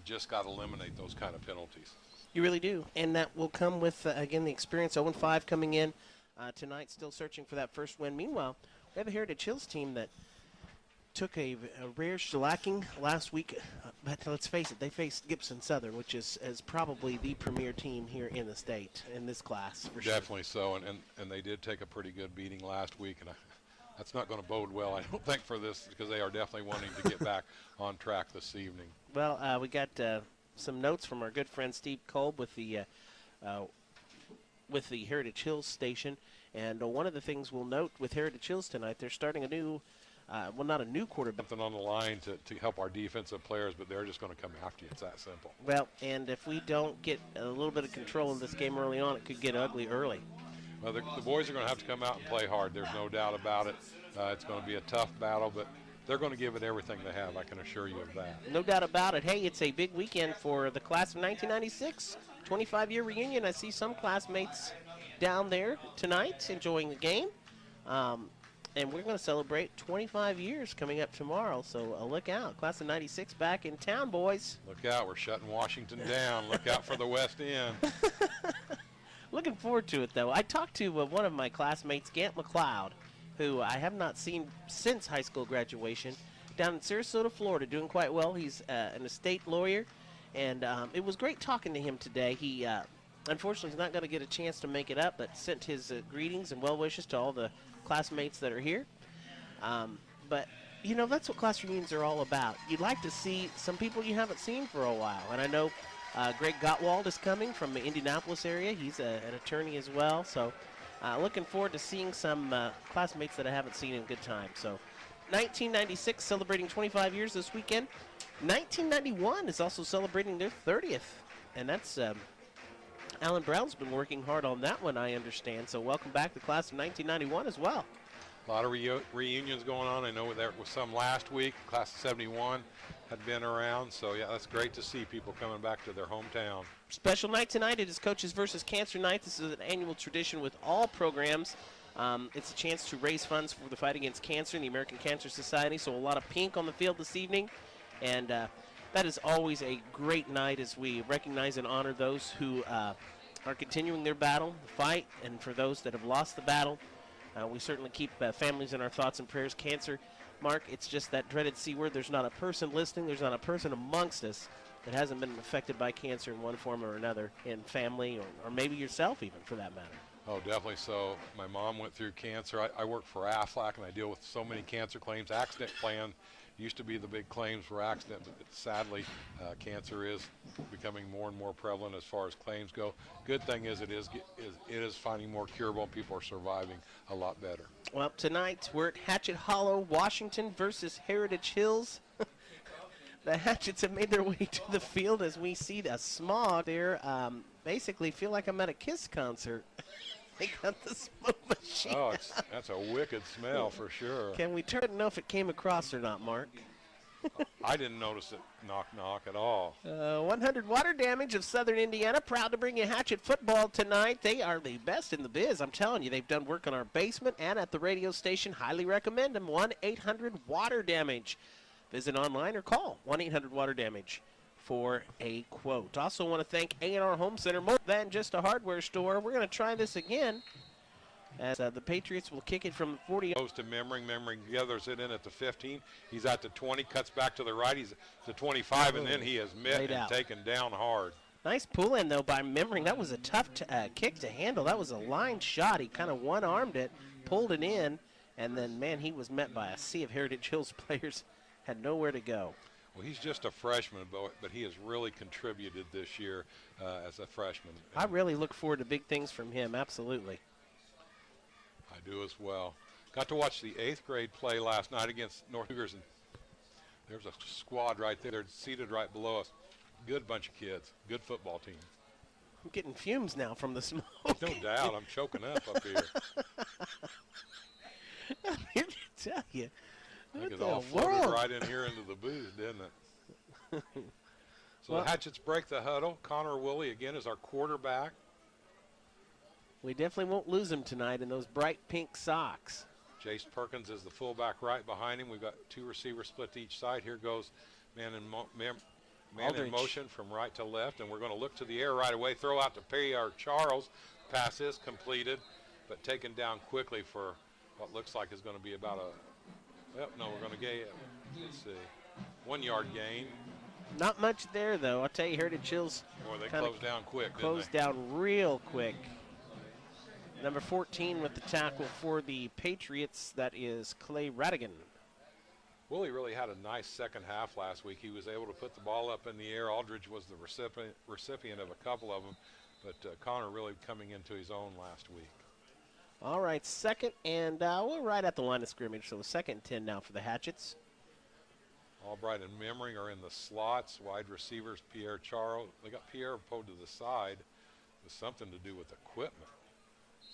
just got to eliminate those kind of penalties. You really do, and that will come with, again, the experience. 0-5 coming in tonight, still searching for that first win. Meanwhile, we have a Heritage Hills team that took a rare shellacking last week, but let's face it, they faced Gibson Southern, which is probably the premier team here in the state in this class. For Definitely sure. so, and they did take a pretty good beating last week, and that's not going to bode well, I don't think, for this, because they are definitely wanting to get back on track this evening. Well, we got some notes from our good friend Steve Kolb with the Heritage Hills station, and one of the things we'll note with Heritage Hills tonight, they're starting a new well, not a new quarterback. Something on the line to help our defensive players, but they're just going to come after you. It's that simple. Well, and if we don't get a little bit of control in this game early on, it could get ugly early. Well, the boys are going to have to come out and play hard. There's no doubt about it. It's going to be a tough battle, but they're going to give it everything they have. I can assure you of that. No doubt about it. Hey, it's a big weekend for the class of 1996, 25-year reunion. I see some classmates down there tonight enjoying the game. And we're going to celebrate 25 years coming up tomorrow, so look out. Class of 96 back in town, boys. Look out. We're shutting Washington down. Look out for the West End. Looking forward to it, though. I talked to one of my classmates, Gant McLeod, who I have not seen since high school graduation, down in Sarasota, Florida, doing quite well. He's an estate lawyer, and it was great talking to him today. He unfortunately is not going to get a chance to make it up, but sent his greetings and well wishes to all the classmates that are here. But, you know, that's what class reunions are all about. You'd like to see some people you haven't seen for a while. And I know Greg Gottwald is coming from the Indianapolis area. He's an attorney as well. So looking forward to seeing some classmates that I haven't seen in a good time. So 1996 celebrating 25 years this weekend. 1991 is also celebrating their 30th. And that's Alan Brown's been working hard on that one, I understand. So welcome back to the class of 1991 as well. A lot of reunions going on. I know there was some last week. Class of 71 had been around. So, yeah, that's great to see people coming back to their hometown. Special night tonight. It is Coaches versus Cancer Night. This is an annual tradition with all programs. It's a chance to raise funds for the fight against cancer in the American Cancer Society. So a lot of pink on the field this evening. And that is always a great night as we recognize and honor those who are continuing their battle, the fight, and for those that have lost the battle. We certainly keep families in our thoughts and prayers. Cancer, Mark, it's just that dreaded C word. There's not a person listening. There's not a person amongst us that hasn't been affected by cancer in one form or another, in family or maybe yourself even, for that matter. Oh, definitely so. My mom went through cancer. I work for AFLAC, and I deal with so many cancer claims. Accident plan used to be the big claims for accident, but sadly, cancer is becoming more and more prevalent as far as claims go. Good thing is it is finding more curable, and people are surviving a lot better. Well, tonight we're at Hatchet Hollow, Washington versus Heritage Hills. The Hatchets have made their way to the field as we see the smog there. Basically, feel like I'm at a Kiss concert. They got the smoke machine. Oh, that's a wicked smell for sure. Can we turn it and know if it came across or not, Mark? I didn't notice it knock at all. 100 water damage of Southern Indiana. Proud to bring you Hatchet football tonight. They are the best in the biz. I'm telling you, they've done work on our basement and at the radio station. Highly recommend them. 1-800-WATER-DAMAGE. Visit online or call 1-800-WATER-DAMAGE for a quote. Also want to thank A&R Home Center, more than just a hardware store. We're going to try this again as the Patriots will kick it from the 40. Goes to Memring. Memring gathers it in at the 15. He's at the 20, cuts back to the right. He's at the 25, and then he is met and taken down hard. Nice pull in, though, by Memring. That was a tough kick to handle. That was a line shot. He kind of one-armed it, pulled it in, and then, man, he was met by a sea of Heritage Hills players. Had nowhere to go. Well, he's just a freshman, but he has really contributed this year as a freshman. I really look forward to big things from him, absolutely. I do as well. Got to watch the 8th grade play last night against North Cougars, and there's a squad right there. They're seated right below us. Good bunch of kids. Good football team. I'm getting fumes now from the smoke. No doubt. I'm choking up here. I'm here to tell you. I think it all floated right in here into the booth, didn't it? So the Hatchets break the huddle. Connor Woolley again is our quarterback. We definitely won't lose him tonight in those bright pink socks. Jace Perkins is the fullback right behind him. We've got 2 receivers split to each side. Here goes man in Man Aldridge. in motion from right to left, and we're going to look to the air right away. Throw out to Charles. Pass is completed, but taken down quickly for what looks like is going to be about a, we're going to get, let's see, 1 yard gain. Not much there, though. I'll tell you, Heritage Hills Boy, they closed down quick, closed down real quick. Number 14 with the tackle for the Patriots. That is Clay Radigan. Willie really had a nice second half last week. He was able to put the ball up in the air. Aldridge was the recipient of a couple of them, but Connor really coming into his own last week. All right, second, and we're right at the line of scrimmage, so 2nd and 10 now for the Hatchets. Albright and Memmering are in the slots. Wide receivers, Pierre Charles. They got Pierre pulled to the side with something to do with equipment.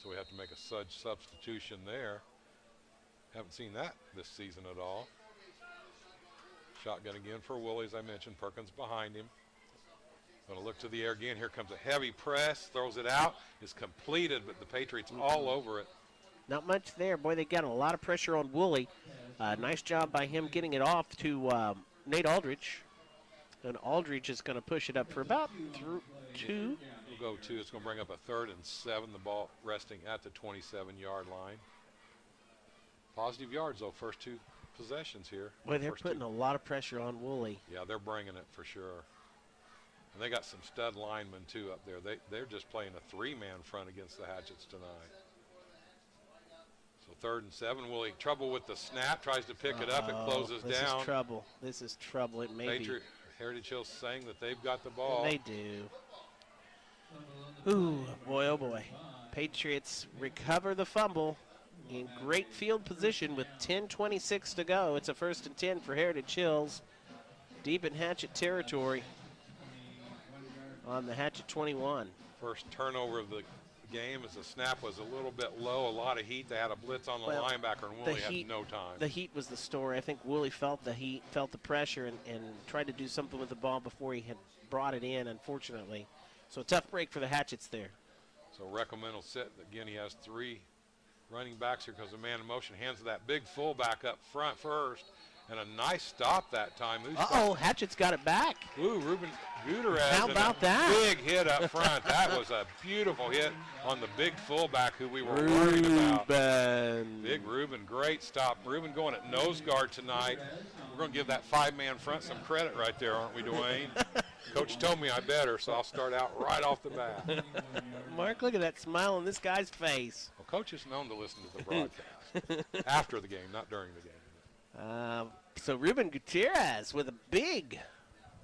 So we have to make a substitution there. Haven't seen that this season at all. Shotgun again for Willie, as I mentioned. Perkins behind him. Going to look to the air again. Here comes a heavy press. Throws it out. It's completed, but the Patriots all over it. Not much there. Boy, they got a lot of pressure on Woolley. Nice job by him getting it off to Nate Aldridge. And Aldridge is going to push it up for about 2. We'll go 2. It's going to bring up a 3rd and 7. The ball resting at the 27-yard line. Positive yards, though, first 2 possessions here. Boy, they're putting a lot of pressure on Woolley. Yeah, they're bringing it for sure. And they got some stud linemen, too, up there. They're just playing a 3-man front against the Hatchets tonight. So 3rd and 7. Willie, trouble with the snap, tries to pick it up. It closes down. This is trouble. This is trouble. It may be. Heritage Hills saying that they've got the ball. They do. Ooh, boy, oh boy. Patriots recover the fumble in great field position with 10:26 to go. It's a 1st and 10 for Heritage Hills. Deep in Hatchet territory on the Hatchet 21. First turnover of the game as the snap was a little bit low, a lot of heat. They had a blitz on the linebacker, and Woolley had no time. The heat was the story. I think Woolley felt the heat, felt the pressure, and tried to do something with the ball before he had brought it in, unfortunately. So a tough break for the Hatchets there. So Reckelman will sit. Again, he has 3 running backs. Here comes a man in motion. Hands to that big fullback up front first. And a nice stop that time. Hatchet's got it back. Ooh, Ruben Gutierrez. How about that? Big hit up front. That was a beautiful hit on the big fullback who we were worried about. Big Ruben, great stop. Ruben going at nose guard tonight. We're going to give that 5-man front some credit right there, aren't we, Dwayne? Coach told me I better, so I'll start out right off the bat. Mark, look at that smile on this guy's face. Well, Coach is known to listen to the broadcast after the game, not during the game. So Ruben Gutierrez with a big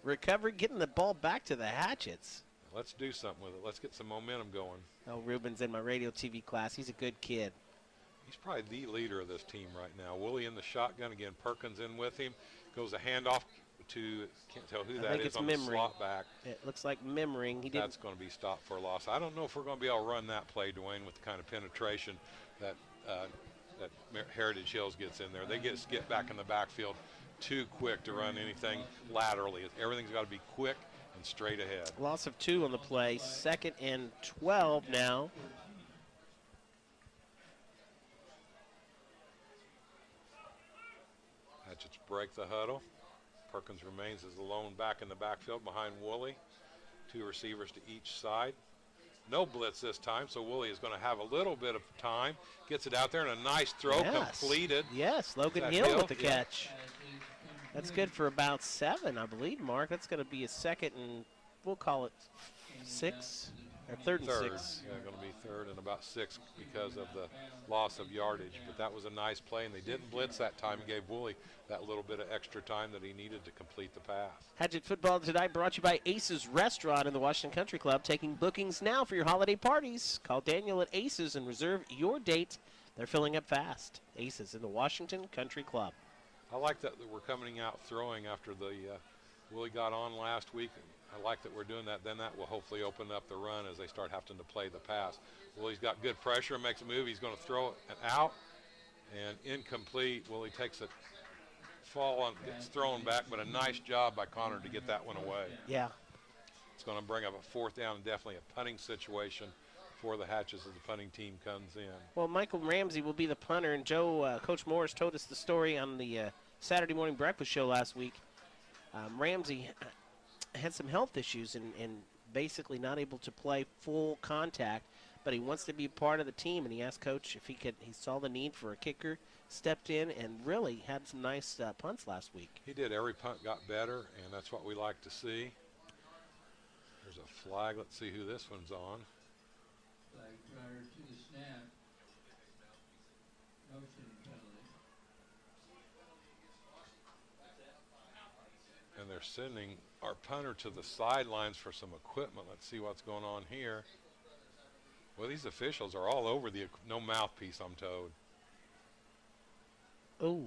recovery, getting the ball back to the Hatchets. Let's do something with it. Let's get some momentum going. Oh, Ruben's in my radio TV class. He's a good kid. He's probably the leader of this team right now. Woolley in the shotgun again. Perkins in with him. Goes a handoff to, can't tell who that is on the slot back. It looks like Memmering. That's going to be stopped for a loss. I don't know if we're going to be able to run that play, Dwayne, with the kind of penetration that Heritage Hills gets in there. They get back in the backfield too quick to run anything laterally. Everything's got to be quick and straight ahead. Loss of 2 on the play. 2nd and 12 now. Hatchets break the huddle. Perkins remains as the lone back in the backfield behind Woolley. 2 receivers to each side. No blitz this time, so Woolley is going to have a little bit of time. Gets it out there, and a nice throw completed. Yes, Logan Hill with the catch. That's good for about 7, I believe, Mark. That's going to be a 2nd and, we'll call it 6, or 3rd and 6. Yeah, going to be 3rd and about 6 because of the loss of yardage. But that was a nice play, and they didn't blitz that time and gave Woolley that little bit of extra time that he needed to complete the pass. Hatchet football tonight brought to you by Aces Restaurant in the Washington Country Club. Taking bookings now for your holiday parties. Call Daniel at Aces and reserve your date. They're filling up fast. Aces in the Washington Country Club. I like that we're coming out throwing after the Woolley got on last week. I like that we're doing that. Then that will hopefully open up the run as they start having to play the pass. Woolley's got good pressure and makes a move. He's going to throw it out and incomplete. Woolley takes it, gets thrown back, but a nice job by Connor to get that one away. Yeah. It's going to bring up a 4th down and definitely a punting situation for the Hatches as the punting team comes in. Well, Michael Ramsey will be the punter, and Coach Morris told us the story on the Saturday morning breakfast show last week. Ramsey had some health issues and basically not able to play full contact, but he wants to be part of the team, and he asked Coach if he could. He saw the need for a kicker, stepped in, and really had some nice punts last week. He did. Every punt got better, and that's what we like to see. There's a flag. Let's see who this one's on. Flag prior to the snap. Motion penalty. And they're sending our punter to the sidelines for some equipment. Let's see what's going on here. Well, these officials are all over the no mouthpiece, I'm told. Oh.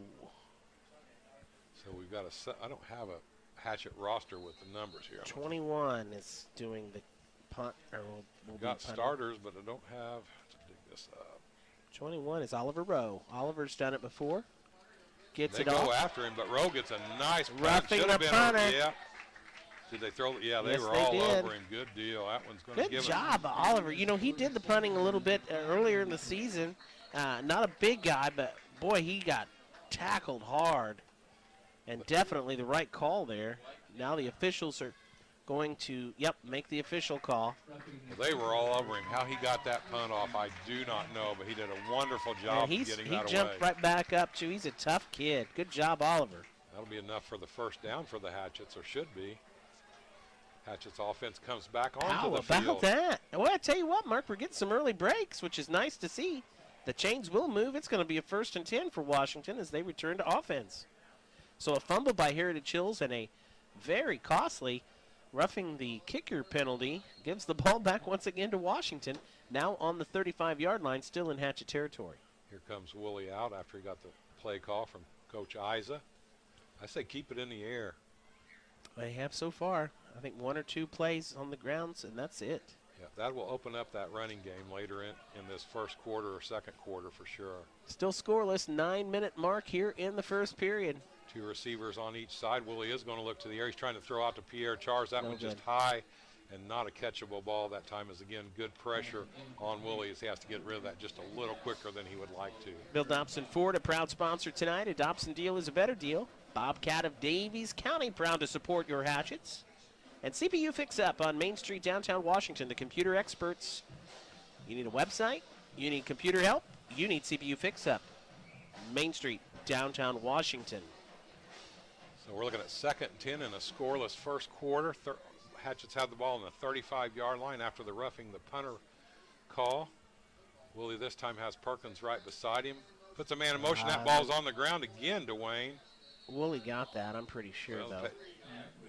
So we've got I don't have a Hatchet roster with the numbers here. 21 is doing the punt. Or will We've got be punting. starters, but I don't have to dig this up. 21 is Oliver Rowe. Oliver's done it before. Gets They it go off. after him, but Rowe gets a nice punt. Roughing Should have the been punter. Yeah. Did they throw? Yeah, they Yes, were they all did. over him. Good deal. That one's going to Good give job, Oliver. You know, he did the punting a little bit earlier in the season. Not a big guy, but, boy, he got tackled hard. And definitely the right call there. Now the officials are going to, make the official call. They were all over him. How he got that punt off, I do not know, but he did a wonderful job And of getting he that jumped away. right back up, too. He's a tough kid. Good job, Oliver. That'll be enough for the first down for the Hatchets, or should be. Hatchet's offense comes back onto How the about field. that? Well, I tell you what, Mark, we're getting some early breaks, which is nice to see. The chains will move. It's going to be a 1st and 10 for Washington as they return to offense. So a fumble by Heritage Hills and a very costly roughing the kicker penalty gives the ball back once again to Washington, now on the 35-yard line, still in Hatchet territory. Here comes Woolley out after he got the play call from Coach Isa. I say keep it in the air. They have so far. I think 1 or 2 plays on the grounds, and that's it. Yeah, that will open up that running game later in this first quarter or second quarter for sure. Still scoreless, 9-minute mark here in the first period. 2 receivers on each side. Woolley is going to look to the air. He's trying to throw out to Pierre Charles. That No one just good. high and not a catchable ball that time. Is again good pressure on Woolley as he has to get rid of that just a little quicker than he would like to. Bill Dobson Ford, a proud sponsor tonight. A Dobson deal is a better deal. Bobcat of Davies County, proud to support your Hatchets. And CPU Fix Up on Main Street, downtown Washington, the computer experts. You need a website? You need computer help? You need CPU Fix Up. Main Street, downtown Washington. So we're looking at 2nd and 10 in a scoreless first quarter. Hatchets had the ball on the 35-yard line after the roughing the punter call. Woolley this time has Perkins right beside him. Puts a man in motion. That ball's on the ground again, Dwayne. Woolley got that, I'm pretty sure, Well, though.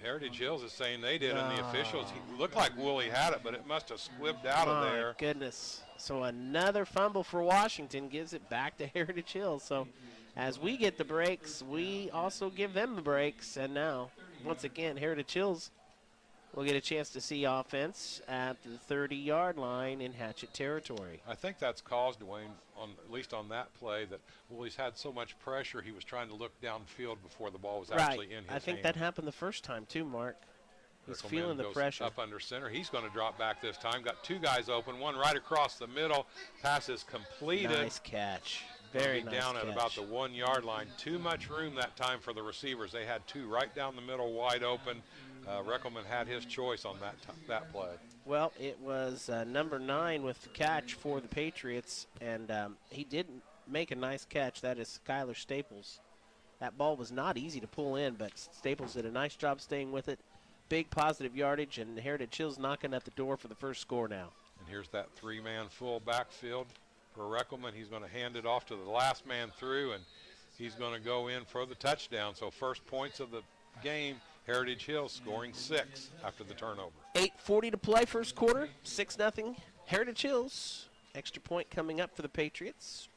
Heritage Hills is saying they did, and the officials, he looked like Woolley had it, but it must have squibbed out of there. My goodness. So another fumble for Washington gives it back to Heritage Hills. So as we get the breaks, we also give them the breaks. And now, once again, Heritage Hills will get a chance to see offense at the 30-yard line in Hatchet territory. I think that's caused, Dwayne, at least on that play, that Woolley's had so much pressure, he was trying to look downfield before the ball was actually in his I think hand. that happened the first time, too, Mark. He's Rickelman feeling the goes pressure. Up under center. He's going to drop back this time. Got 2 guys open, one right across the middle. Pass is completed. Nice catch. Very Be nice down catch. at about the 1-yard line. Too much room that time for the receivers. They had 2 right down the middle, wide open. Rickelman had his choice on that play. Well, it was number 9 with the catch for the Patriots, and he did make a nice catch. That is Skylar Staples. That ball was not easy to pull in, but Staples did a nice job staying with it. Big positive yardage, and Heritage Hills knocking at the door for the first score now. And here's that 3-man full backfield for Rickelman. He's going to hand it off to the last man through, and he's going to go in for the touchdown. So first points of the game, Heritage Hills scoring 6 after the turnover. 8:40 to play first quarter, 6-0 Heritage Hills. Extra point coming up for the Patriots.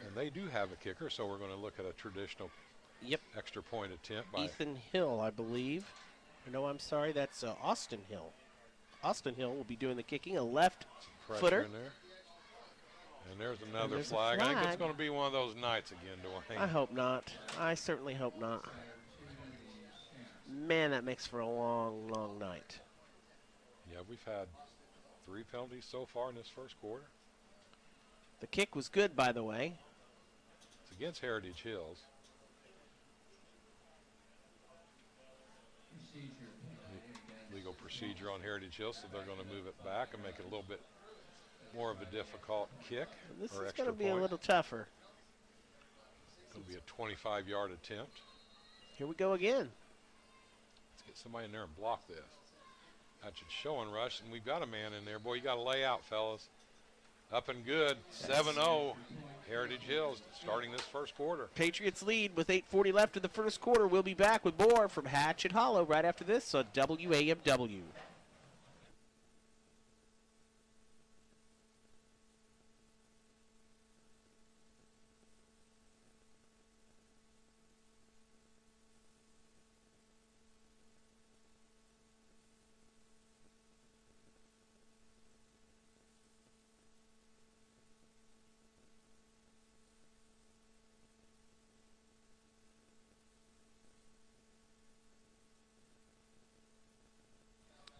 And they do have a kicker, so we're going to look at a traditional extra point attempt by Ethan Hill, I believe. No, I'm sorry, that's Austin Hill. Austin Hill will be doing the kicking, a left pressure footer. in there. And there's another there's a flag. I think it's flag. going to be one of those nights again, Dwayne. I hope not. I certainly hope not. Man, that makes for a long, long night. Yeah, we've had 3 penalties so far in this first quarter. The kick was good, by the way. It's against Heritage Hills. Procedure penalty against Legal procedure on Heritage Hill, so they're going to move it back and make it a little bit more of a difficult kick This or is extra going to be point. a little tougher. It's going to be a 25-yard attempt. Here we go again. Let's get somebody in there and block this. Hatchets showing rush, and we've got a man in there. Boy, you got to lay out, fellas. Up and good. 7-0. Heritage Hills starting this first quarter. Patriots lead with 8:40 left in the first quarter. We'll be back with more from Hatchet Hollow right after this on WAMW.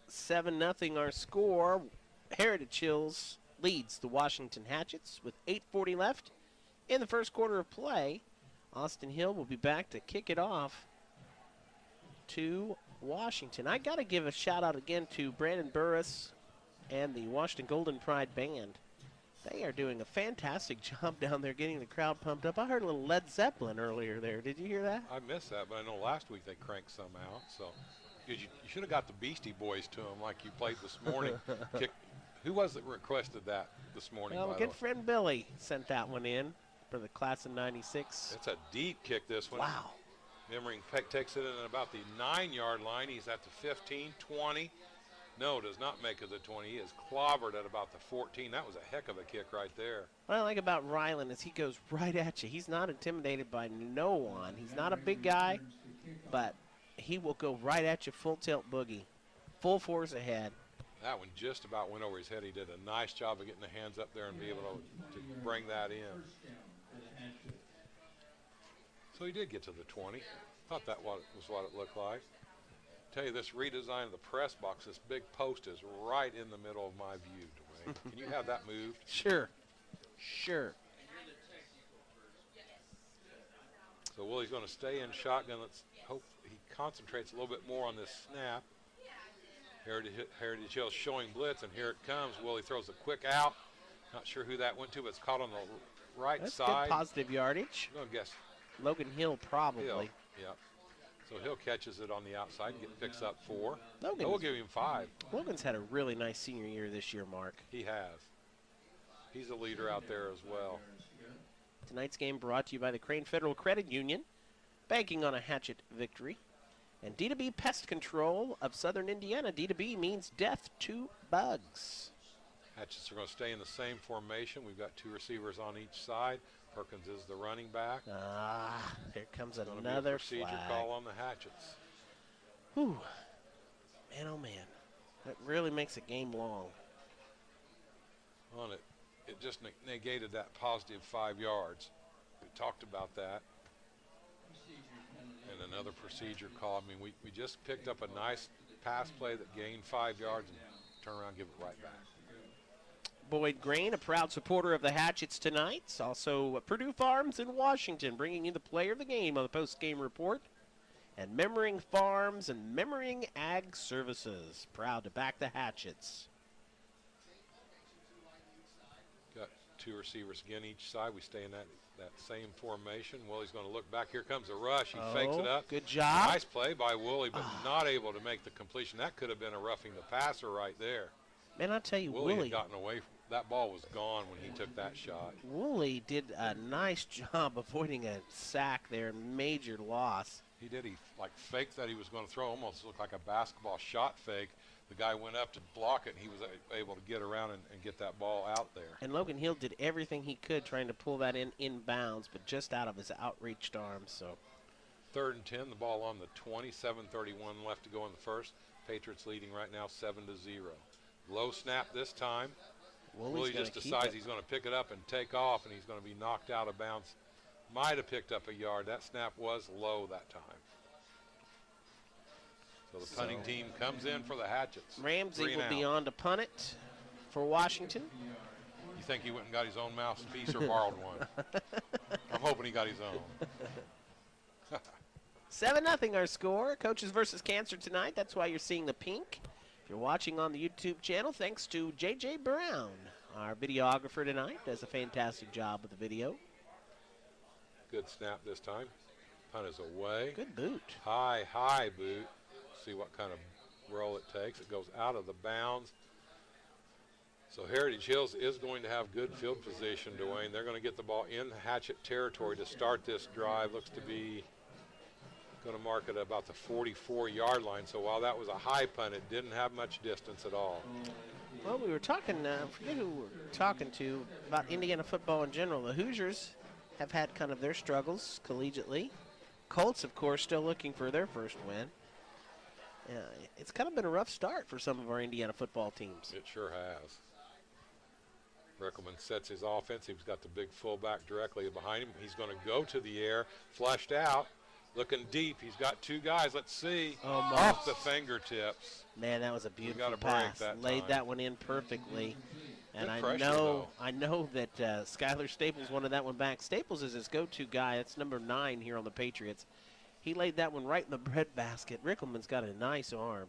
Seven 0 our score. Heritage Hills leads the Washington Hatchets with 8:40 left in the first quarter of play. Austin Hill will be back to kick it off to Washington. I got to give a shout out again to Brandon Burris and the Washington Golden Pride Band. They are doing a fantastic job down there getting the crowd pumped up. I heard a little Led Zeppelin earlier there. Did you hear that? I missed that, but I know last week they cranked some out. So you should have got the Beastie Boys to them like you played this morning. Who was it requested that this morning? Well, by my the good way? friend Billy sent that one in for the class of 96. It's a deep kick, this one. Wow. Memmering Peck takes it in at about the 9-yard line. He's at the 15, 20. No, does not make it the 20. He is clobbered at about the 14. That was a heck of a kick right there. What I like about Ryland is he goes right at you. He's not intimidated by no one. He's not a big guy, but he will go right at you full tilt boogie, full force ahead. That one just about went over his head. He did a nice job of getting the hands up there and be able to bring that in. first down for the Hatchets. So he did get to the 20. Thought that was what it looked like. Tell you, this redesign of the press box, this big post is right in the middle of my view, Dwayne. Can you have that moved? Sure. Sure. So Willie's going to stay in shotgun. Let's hope he concentrates a little bit more on this snap. Heritage Hills showing blitz, and here it comes. Willie throws a quick out. Not sure who that went to, but it's caught on the right That's side. good positive yardage. I'm going to guess Logan Hill probably. Hill. Yep. So Hill catches it on the outside and picks up 4. Logan's, We'll give him 5. Logan's had a really nice senior year this year, Mark. He has. He's a leader out there as well. Tonight's game brought to you by the Crane Federal Credit Union, banking on a Hatchet victory. And D2B Pest Control of Southern Indiana. D2B means death to bugs. Hatchets are going to stay in the same formation. We've got 2 receivers on each side. Perkins is the running back. Here comes Gonna be a another procedure flag. call on the Hatchets. Whew. Man, oh man. That really makes a game long. On it, it just negated that positive 5 yards. We talked about that. Procedure penalty. And another procedure call. I mean, we just picked up a nice pass play that gained 5 yards and turn around and give it right back. Boyd Grain, a proud supporter of the Hatchets tonight. Also Purdue Farms in Washington, bringing you the player of the game on the post-game report. And Memmering Farms and Memmering Ag Services, proud to back the Hatchets. Got 2 receivers again each side. We stay in that same formation. Willie's going to look back. Here comes a rush. He fakes it up. Good job. Nice play by Willie, but not able to make the completion. That could have been a roughing the passer right there. Man, I'll tell you, Willie Willie had gotten away. That ball was gone when he took that shot. Woolley did a nice job avoiding a sack there, major loss. He did. He faked that he was going to throw. Almost looked like a basketball shot fake. The guy went up to block it, and he was able to get around and get that ball out there. And Logan Hill did everything he could trying to pull that in bounds, but just out of his outreached arms. So 3rd and 10, the ball on the 20, 7:31 left to go in the first. Patriots leading right now 7-0. Low snap this time. Willie just decides he's going to pick it up and take off, and he's going to be knocked out of bounds. Might have picked up a yard. That snap was low that time. So the punting team comes in for the Hatchets. Ramsey 3 and will be out. on to punt it for Washington. You think he went and got his own mouthpiece or borrowed one? I'm hoping he got his own. 7-0 our score. Coaches versus Cancer tonight. That's why you're seeing the pink. If you're watching on the YouTube channel, thanks to J.J. Brown. Our videographer tonight does a fantastic job with the video. Good snap this time. Punt is away. Good boot. High boot. See what kind of roll it takes. It goes out of the bounds. So Heritage Hills is going to have good field position, Dwayne. They're going to get the ball in Hatchet territory to start this drive. Looks to be going to mark it about the 44-yard line. So while that was a high punt, it didn't have much distance at all. Well, we were talking, I forget who we were talking to, about Indiana football in general. The Hoosiers have had kind of their struggles collegiately. Colts, of course, still looking for their first win. It's kind of been a rough start for some of our Indiana football teams. It sure has. Reckelman sets his offense. He's got the big fullback directly behind him. He's going to go to the air, flushed out, looking deep. He's got two guys. Let's see. Almost. Off the fingertips. Man, that was a beautiful got a break pass. that Laid time. that one in perfectly. And Good pressure, I know that Skylar Staples wanted that one back. Staples is his go-to guy. That's number 9 here on the Patriots. He laid that one right in the breadbasket. Rickelman's got a nice arm.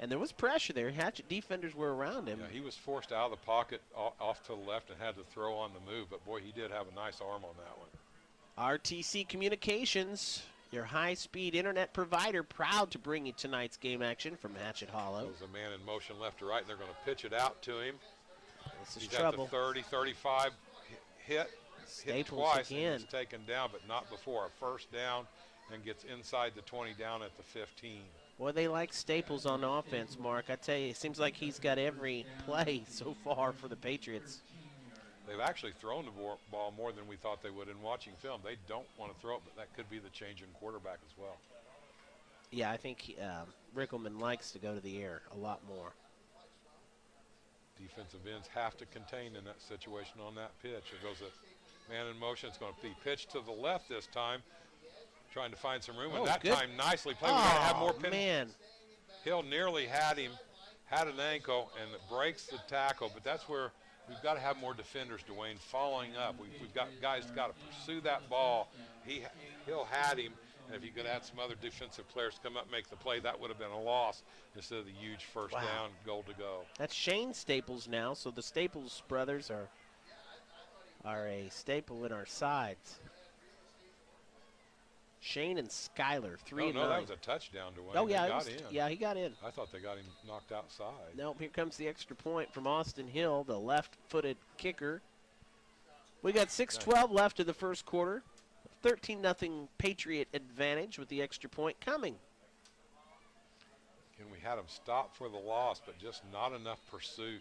And there was pressure there. Hatchet defenders were around him. Yeah, he was forced out of the pocket off to the left and had to throw on the move. But, boy, he did have a nice arm on that one. RTC Communications, your high-speed internet provider, proud to bring you tonight's game action from Hatchet Hollow. There's a man in motion left to right, and they're going to pitch it out to him. This is He's trouble. at the 30, 35, hit Staples twice, again. and he's taken down, but not before a first down, and gets inside the 20 down at the 15. Boy, they like Staples on offense, Mark. I tell you, it seems like he's got every play so far for the Patriots. They've actually thrown the ball more than we thought they would in watching film. They don't want to throw it, but that could be the change in quarterback as well. Yeah, I think Rickelman likes to go to the air a lot more. Defensive ends have to contain in that situation on that pitch. There goes a man in motion. It's going to be pitched to the left this time, trying to find some room. And that good. time, nicely played. We got to have more Oh, pin. man. Hill nearly had him, had an ankle, and it breaks the tackle. But that's where we've got to have more defenders, Dwayne, following up. We've got guys got to pursue that ball. Hill had him, and if you could add some other defensive players to come up and make the play, that would have been a loss instead of the huge first down, goal to go. That's Shane Staples now, so the Staples brothers are a staple in our sides. Shane and Skylar, 3 and 9. No, that was a touchdown, Dwayne. Oh, yeah, They got in. yeah, he got in. I thought they got him knocked outside. Nope, here comes the extra point from Austin Hill, the left-footed kicker. We got 6:12 left of the first quarter. 13-0 Patriot advantage with the extra point coming. And we had them stop for the loss, but just not enough pursuit.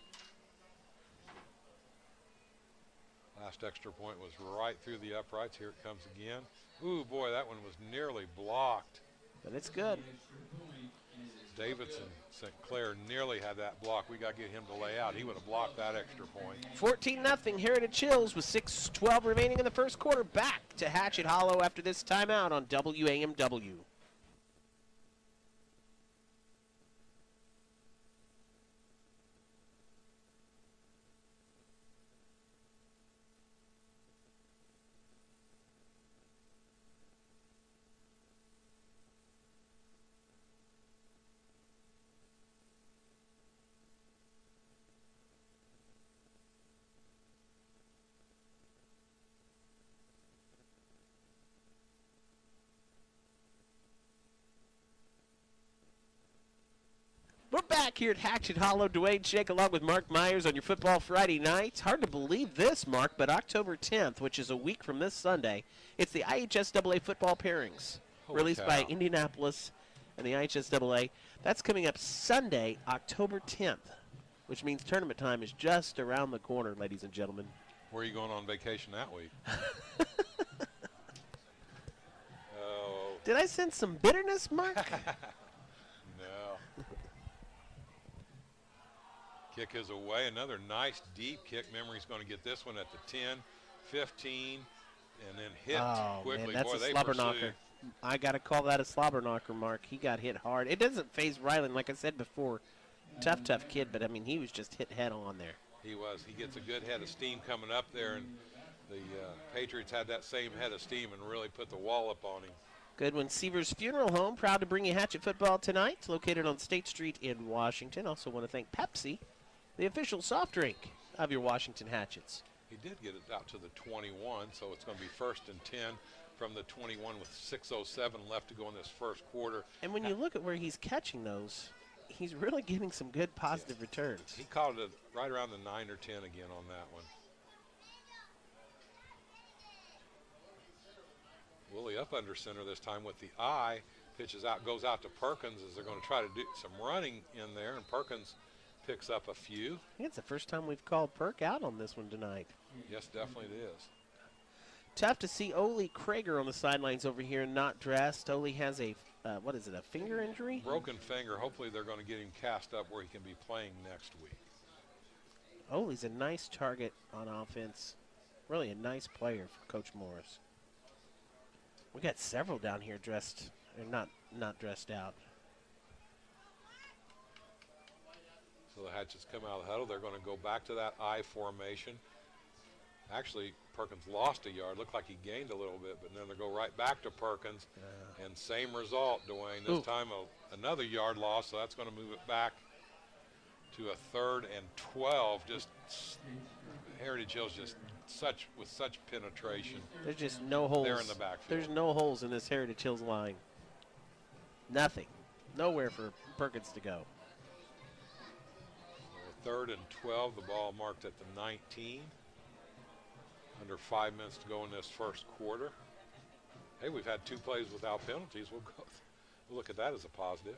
Last extra point was right through the uprights. Here it comes again. Ooh, boy, that one was nearly blocked. But it's good. Davidson St. Clair nearly had that block. We got to get him to lay out. He would have blocked that extra point. 14-0 Heritage Hills with 6:12 remaining in the first quarter. Back to Hatchet Hollow after this timeout on WAMW. We're back here at Hatchet Hollow. Dwayne Shake along with Mark Myers on your Football Friday nights. Hard to believe this, Mark, but October 10th, which is a week from this Sunday, it's the IHSAA football pairings released by Indianapolis and the IHSAA. That's coming up Sunday, October 10th, which means tournament time is just around the corner, ladies and gentlemen. Where are you going on vacation that week? Oh, Did I sense some bitterness, Mark? no. Kick is away. Another nice deep kick. Memory's going to get this one at the 10, 15, and then hit quickly. Man, that's Boy, a they slobber pursue. knocker. I got to call that a slobber knocker, Mark. He got hit hard. It doesn't phase Ryland, like I said before. Tough kid, but, I mean, he was just hit head on there. He was. He gets a good head of steam coming up there, and the Patriots had that same head of steam and really put the wall up on him. Goodwin Seavers Funeral Home, proud to bring you Hatchet football tonight. It's located on State Street in Washington. Also want to thank Pepsi, the official soft drink of your Washington Hatchets. He did get it out to the 21, so it's going to be 1st and 10 from the 21 with 6:07 left to go in this first quarter. And when you look at where he's catching those, he's really getting some good positive returns. He caught it right around the 9 or 10 again on that one. Willie up under center this time with the eye. Pitches out, goes out to Perkins as they're going to try to do some running in there, and Perkins picks up a few. I think it's the first time we've called Perk out on this one tonight. Yes, definitely it is. Tough to see Ole Krager on the sidelines over here not dressed. Ole has a, what is it, a finger injury? Broken finger. Hopefully they're going to get him cast up where he can be playing next week. Ole's a nice target on offense. Really a nice player for Coach Morris. We got several down here dressed, or not dressed out. So the Hatchets come out of the huddle. They're going to go back to that I formation. Actually, Perkins lost a yard. Looked like he gained a little bit, but then they go right back to Perkins. And same result, Dwayne. This time another yard loss, so that's going to move it back to a 3rd and 12. Just Heritage Hill's just with such penetration. There's just no holes. There in the backfield. There's no holes in this Heritage Hills line. Nothing. Nowhere for Perkins to go. So 3rd and 12, the ball marked at the 19. Under 5 minutes to go in this first quarter. Hey, we've had 2 plays without penalties. We'll look at that as a positive.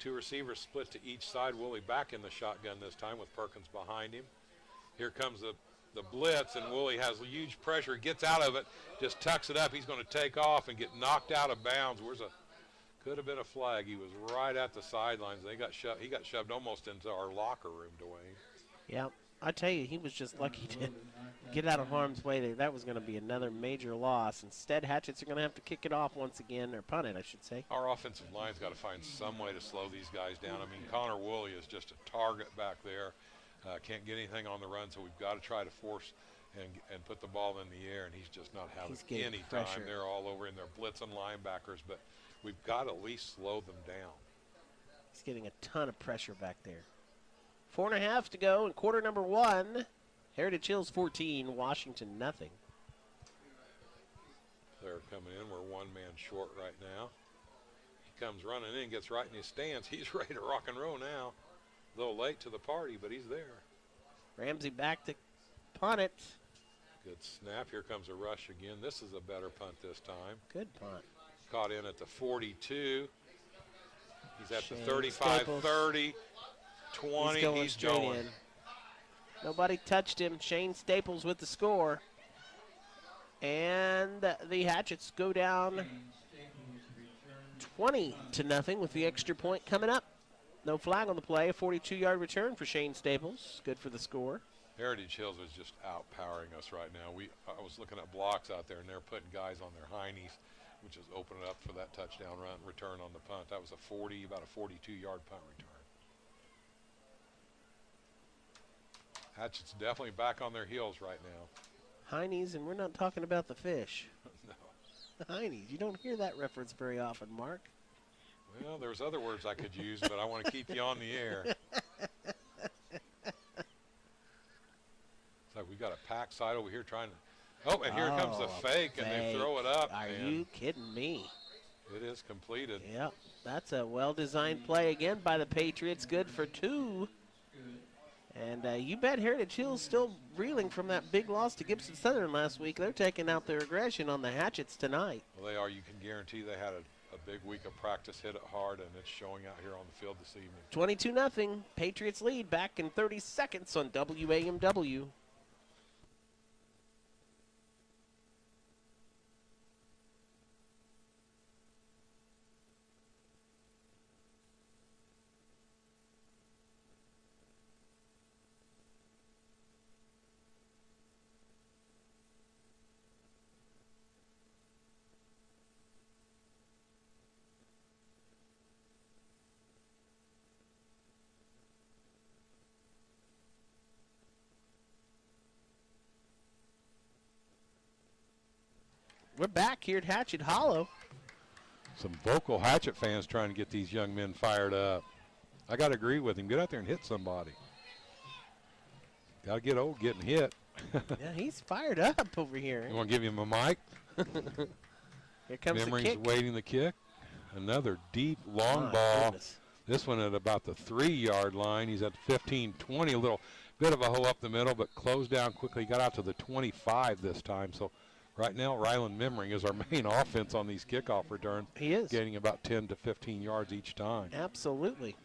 2 receivers split to each side. Willie back in the shotgun this time with Perkins behind him. Here comes the blitz, and Willie has huge pressure. Gets out of it, just tucks it up. He's going to take off and get knocked out of bounds. Could have been a flag. He was right at the sidelines. He got shoved almost into our locker room, Dwayne. Yeah, I tell you, he was just lucky to get out of harm's way. That was going to be another major loss. Instead, Hatchets are going to have to kick it off once again, or punt it, I should say. Our offensive line's got to find some way to slow these guys down. I mean, Connor Woolley is just a target back there. Can't get anything on the run, so we've got to try to force and put the ball in the air, and he's just not having any time. They're all over, and they're blitzing linebackers, but we've got to at least slow them down. He's getting a ton of pressure back there. 4.5 to go in quarter number 1. Heritage Hills 14, Washington nothing. They're coming in. We're 1 man short right now. He comes running in, gets right in his stance. He's ready to rock and roll now. A little late to the party, but he's there. Ramsey back to punt it. Good snap. Here comes a rush again. This is a better punt this time. Good punt. Caught in at the 42. He's at Shane the 35, Staples. 30, 20. He's going. In. Nobody touched him. Shane Staples with the score. And the Hatchets go down 20-0 with the extra point coming up. No flag on the play. A 42-yard return for Shane Staples. Good for the score. Heritage Hills is just outpowering us right now. I was looking at blocks out there, and they're putting guys on their heinies, which is opening up for that touchdown run return on the punt. That was about a 42-yard punt return. Hatchet's definitely back on their heels right now. Heinies, and we're not talking about the fish. No. The Heinies. You don't hear that reference very often, Mark. Well, there's other words I could use, but I want to keep you on the air. It's like we got a pack side over here trying to. Oh, and here comes the fake, and they throw it up. Are you kidding me? It is completed. Yep, that's a well-designed play again by the Patriots. Good for 2. And you bet Heritage Hill's still reeling from that big loss to Gibson Southern last week. They're taking out their aggression on the Hatchets tonight. Well, they are. You can guarantee they had a big week of practice, hit it hard, and it's showing out here on the field this evening. 22-0. Patriots lead back in 30 seconds on WAMW. We're back here at Hatchet Hollow. Some vocal Hatchet fans trying to get these young men fired up. I got to agree with him. Get out there and hit somebody. Got to get old getting hit. Yeah, he's fired up over here. You want to give him a mic? Here comes the Memory's kick. waiting the kick. Another deep, long My ball. goodness. This one at about the 3-yard line. He's at 15, 20, a little bit of a hole up the middle, but closed down quickly. Got out to the 25 this time. So right now, Ryland Memmering is our main offense on these kickoff returns. He is. Gaining about 10 to 15 yards each time. Absolutely.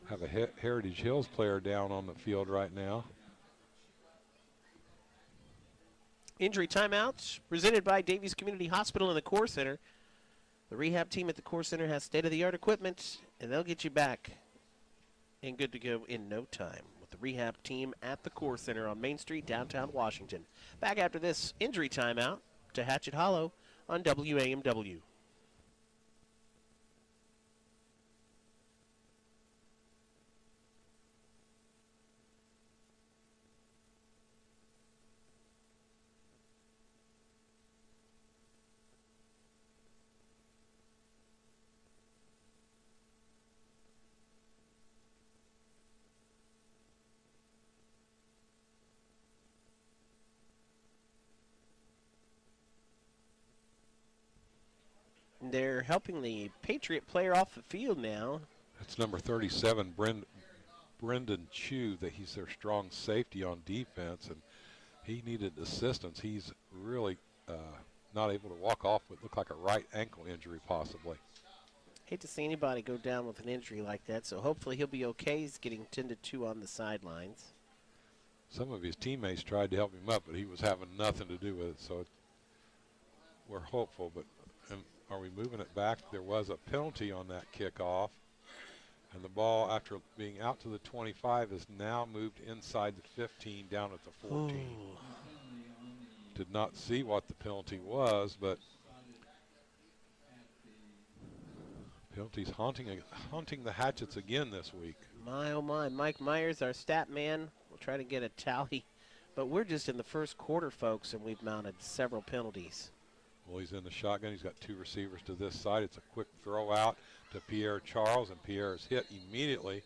Have a Heritage Hills player down on the field right now. Injury timeouts presented by Davies Community Hospital and the Core Center. The rehab team at the Core Center has state-of-the-art equipment, and they'll get you back and good to go in no time with the rehab team at the Core Center on Main Street, downtown Washington. Back after this injury timeout to Hatchet Hollow on WAMW. They're helping the Patriot player off the field now. That's number 37, Brendan Chu, that he's their strong safety on defense, and he needed assistance. He's really not able to walk off what looked like a right ankle injury possibly. Hate to see anybody go down with an injury like that, so hopefully he'll be okay. He's getting tended to on the sidelines. Some of his teammates tried to help him up, but he was having nothing to do with it, so we're hopeful. But are we moving it back? There was a penalty on that kickoff, and the ball, after being out to the 25, is now moved inside the 15 down at the 14. Ooh. Did not see what the penalty was, but penalties haunting the Hatchets again this week. My, oh my. Mike Myers, our stat man, will try to get a tally. But we're just in the first quarter, folks, and we've mounted several penalties. Well, he's in the shotgun. He's got two receivers to this side. It's a quick throw out to Pierre Charles, and Pierre is hit immediately.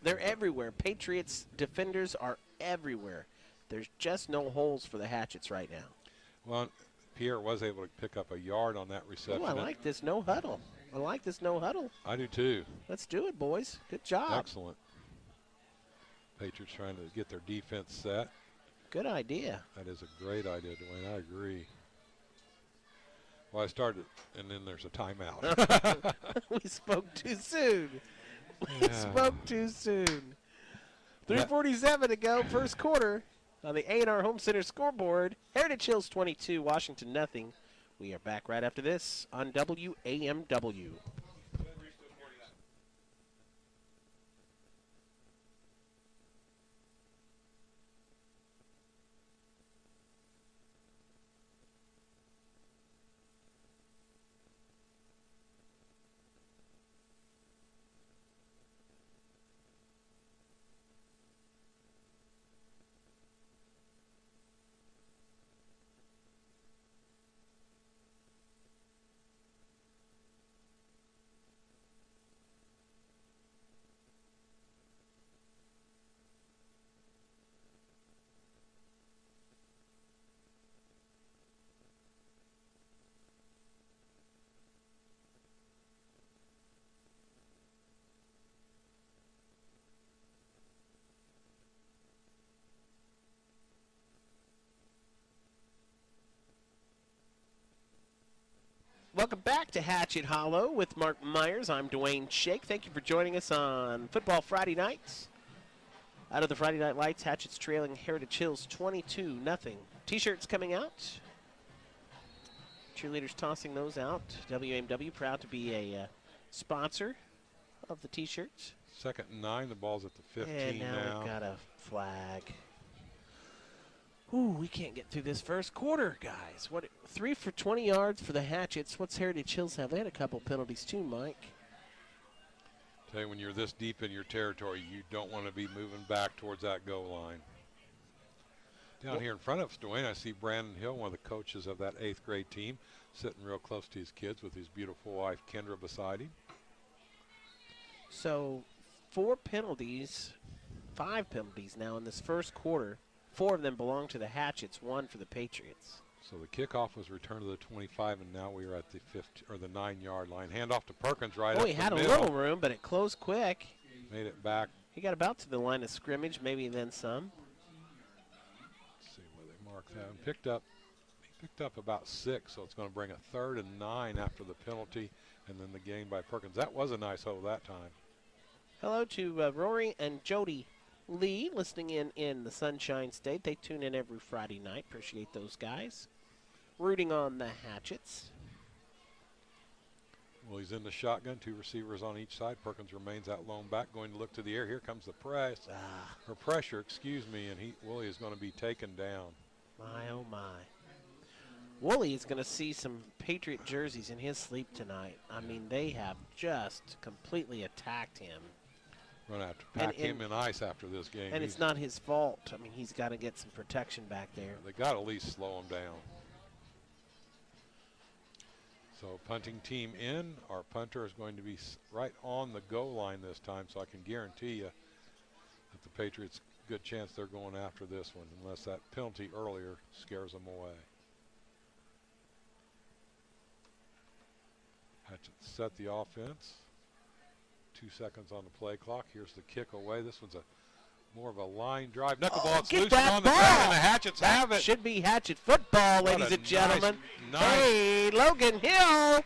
They're everywhere. Patriots defenders are everywhere. There's just no holes for the Hatchets right now. Well, Pierre was able to pick up a yard on that reception. Oh, I like this no huddle. I like this no huddle. I do too. Let's do it, boys. Good job. Excellent. Patriots trying to get their defense set. Good idea. That is a great idea, Dwayne. I agree. Well, I started, and then there's a timeout. We spoke too soon. We Yeah. spoke too soon. 3:47 to go, first quarter. On the A&R Home Center scoreboard, Heritage Hills 22, Washington nothing. We are back right after this on WAMW. Welcome back to Hatchet Hollow with Mark Myers. I'm Dwayne Shake. Thank you for joining us on Football Friday nights. Out of the Friday Night Lights, Hatchet's trailing Heritage Hills 22-0. T-shirts coming out. Cheerleaders tossing those out. WAMW proud to be a sponsor of the T-shirts. 2nd and 9. The ball's at the 15 And now we've got a flag. Ooh, we can't get through this first quarter, guys. 3 for 20 yards for the Hatchets. What's Heritage Hills have? They had a couple penalties too, Mike. Tell you, when you're this deep in your territory, you don't want to be moving back towards that goal line. Down here in front of us, Dwayne, I see Brandon Hill, one of the coaches of that 8th grade team. sitting real close to his kids with his beautiful wife, Kendra, beside him. So 5 penalties now in this first quarter. 4 of them belong to the Hatchets, 1 for the Patriots. So the kickoff was returned to the 25, and now we are at the 9-yard line. Handoff to Perkins right up He the had a middle. little room, but it closed quick. Made it back. He got about to the line of scrimmage, maybe then some. Let's see where they mark that. And picked up about 6, so it's going to bring a 3rd and 9 after the penalty, and then the gain by Perkins. That was a nice hole that time. Hello to Rory and Jody Lee listening in the Sunshine State. They tune in every Friday night. Appreciate those guys. Rooting on the Hatchets. Well, he's in the shotgun, 2 receivers on each side. Perkins remains that lone back, going to look to the air. Here comes the press, or pressure, excuse me, and Woolley is going to be taken down. My, oh my. Woolley is going to see some Patriot jerseys in his sleep tonight. I mean, they have just completely attacked him. Going to have to pack him in ice after this game. And it's not his fault. I mean, he's got to get some protection back there. They got to at least slow him down. So punting team in. Our punter is going to be right on the goal line this time, so I can guarantee you that the Patriots, good chance they're going after this one, unless that penalty earlier scares them away. Hatchets set the offense. 2 seconds on the play clock. Here's the kick away. This one's more of a line drive. Knuckleball, it's loose on the ground, and the Hatchets have it. Should be Hatchet football, ladies and gentlemen. Hey, Logan Hill.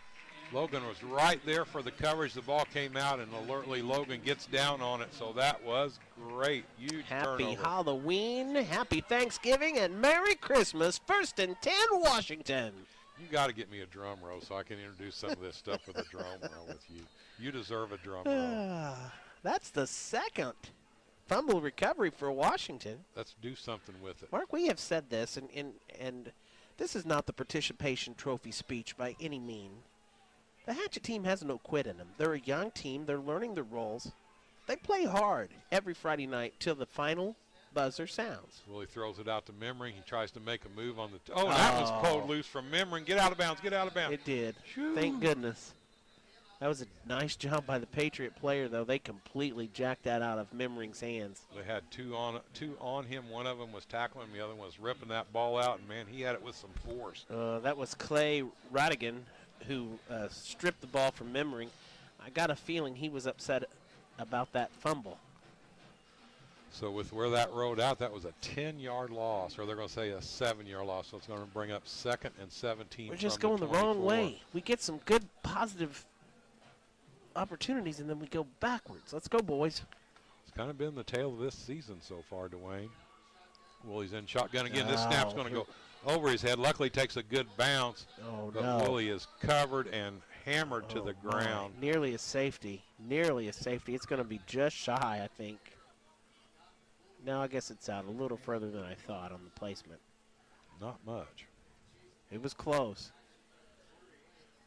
Logan was right there for the coverage. The ball came out, and alertly Logan gets down on it. So that was great. Huge Happy turnover. Halloween, happy Thanksgiving, and Merry Christmas. 1st and 10, Washington. You got to get me a drum roll so I can introduce some of this stuff with a drum roll with you. You deserve a drum roll. That's the 2nd fumble recovery for Washington. Let's do something with it. Mark, we have said this, and this is not the participation trophy speech by any means. The Hatchet team has no quit in them. They're a young team. They're learning their roles. They play hard every Friday night till the final buzzer sounds. Willie throws it out to Memring. He tries to make a move on the that was pulled loose from Memring. Get out of bounds. Get out of bounds. It did. Shoo. Thank goodness. That was a nice job by the Patriot player, though. They completely jacked that out of Memring's hands. They had two on him. One of them was tackling. The other one was ripping that ball out, and, man, he had it with some force. That was Clay Radigan who stripped the ball from Memring. I got a feeling he was upset about that fumble. So with where that rolled out, that was a 10-yard loss, or they're going to say a 7-yard loss. So it's going to bring up 2nd and 17. We're just going the wrong way. We get some good, positive opportunities, and then we go backwards. Let's go, boys. It's kind of been the tale of this season so far, Dwayne. Willie's in shotgun again. This snap's going to go over his head. Luckily, takes a good bounce. But Willie is covered and hammered to the ground. Nearly a safety. Nearly a safety. It's going to be just shy, I think. No, I guess it's out a little further than I thought on the placement. Not much. It was close.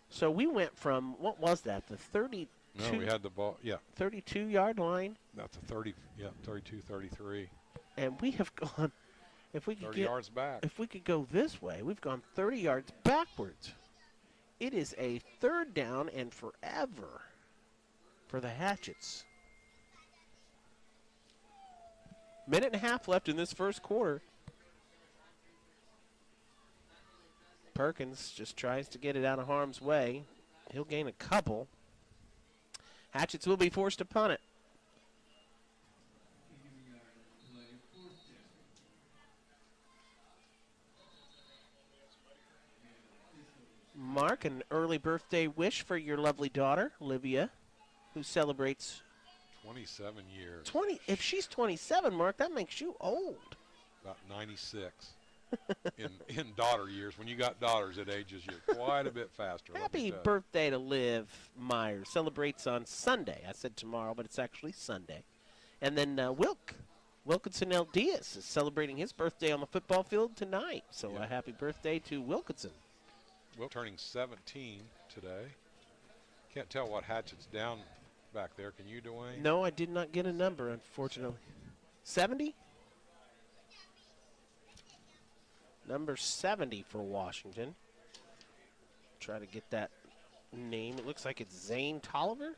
So we went from, what was that, the 32? No, we had the ball, 32-yard line. That's a 32, 33. And we have gone, if we could 30 yards back. If we could go this way, we've gone 30 yards backwards. It is a 3rd down and forever for the Hatchets. Minute and a half left in this first quarter. Perkins just tries to get it out of harm's way. He'll gain a couple. Hatchets will be forced to punt it. Mark, an early birthday wish for your lovely daughter, Olivia, who celebrates 27 years. 20. If she's 27, Mark, that makes you old. About 96 in daughter years. When you got daughters, it ages you quite a bit faster. Happy birthday to Liv Myers. Celebrates on Sunday. I said tomorrow, but it's actually Sunday. And then Wilkinson L. Diaz is celebrating his birthday on the football field tonight. So a happy birthday to Wilkinson. Will turning 17 today. Can't tell what Hatchet's down back there. Can you, Dwayne? No, I did not get a number, unfortunately. 70? Number 70 for Washington. try to get that name. It looks like it's Zane Tolliver.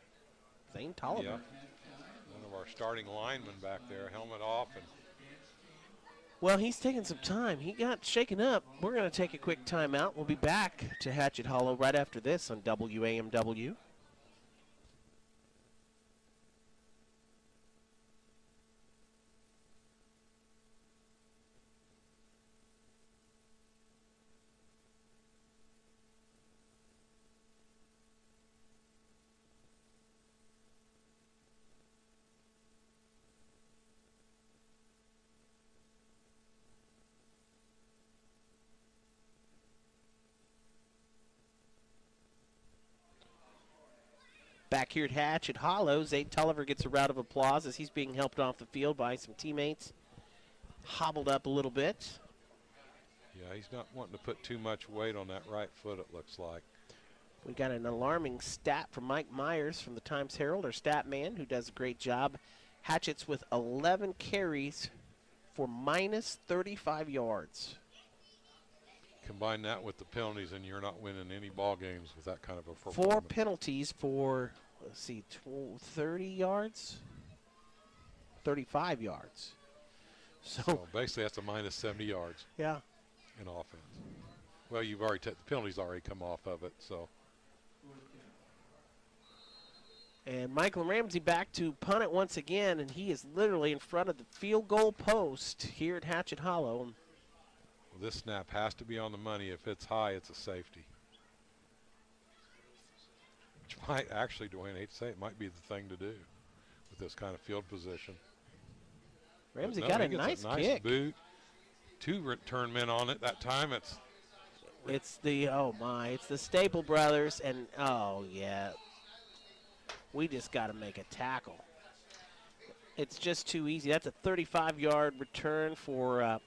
Zane Tolliver. Yep. One of our starting linemen back there, helmet off. And Well, he's taking some time. He got shaken up. We're going to take a quick timeout. We'll be back to Hatchet Hollow right after this on WAMW. Back here at Hatchet Hollow, Zane Tulliver gets a round of applause as he's being helped off the field by some teammates. Hobbled up a little bit. yeah, he's not wanting to put too much weight on that right foot, it looks like. We got an alarming stat from Mike Myers from the Times Herald, our stat man, who does a great job. Hatchets with 11 carries for minus 35 yards. Combine that with the penalties, and you're not winning any ball games with that kind of a performance. 4 penalties for, let's see, 30 yards? 35 yards. So basically, that's a minus 70 yards Yeah. in offense. Well, you've already the penalties already come off of it, so. And Michael Ramsey back to punt it once again, and he is literally in front of the field goal post here at Hatchet Hollow. This snap has to be on the money. If it's high, it's a safety. Which might actually, Dwayne, I hate to say it, might be the thing to do with this kind of field position. Ramsey No, got he a gets nice kick. boot. 2 return men on it that time. It's the, oh my, it's the Staple brothers, and oh yeah. We just got to make a tackle. It's just too easy. That's a 35-yard return for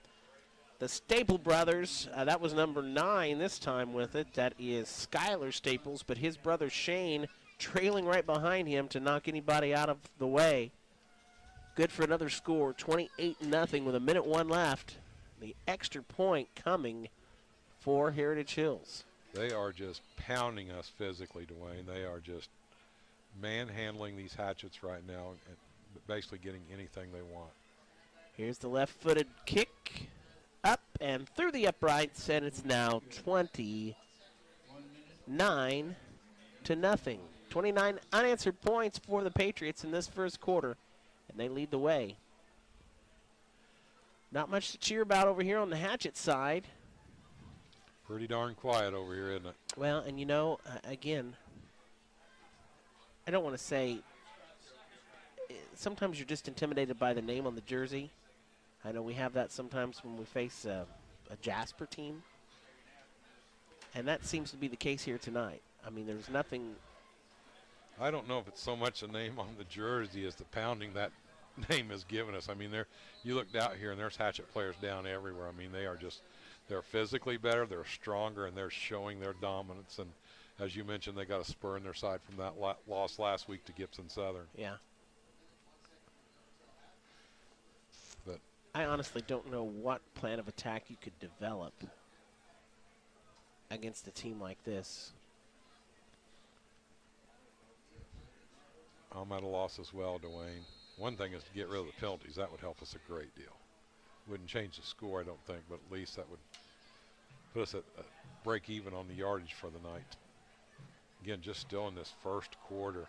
the Staple brothers. That was number 9 this time with it. That is Skylar Staples, but his brother Shane trailing right behind him to knock anybody out of the way. Good for another score, 28-0 with 1:01 left. The extra point coming for Heritage Hills. They are just pounding us physically, Dwayne. They are just manhandling these Hatchets right now and basically getting anything they want. Here's the left-footed kick. Up and through the uprights, and it's now 29-0. 29 unanswered points for the Patriots in this first quarter, and they lead the way. Not much to cheer about over here on the Hatchet side. Pretty darn quiet over here, isn't it? Well, and you know, again, I don't want to say, sometimes you're just intimidated by the name on the jersey. I know we have that sometimes when we face a Jasper team. And that seems to be the case here tonight. I mean, there's nothing. I don't know if it's so much the name on the jersey as the pounding that name has given us. I mean, you looked out here and there's Hatchet players down everywhere. I mean, they're physically better, they're stronger, and they're showing their dominance. And as you mentioned, they got a spur in their side from that loss last week to Gibson Southern. Yeah. But I honestly don't know what plan of attack you could develop against a team like this. I'm at a loss as well, Dwayne. One thing is to get rid of the penalties. That would help us a great deal. Wouldn't change the score, I don't think, but at least that would put us at a break even on the yardage for the night. Again, just still in this first quarter.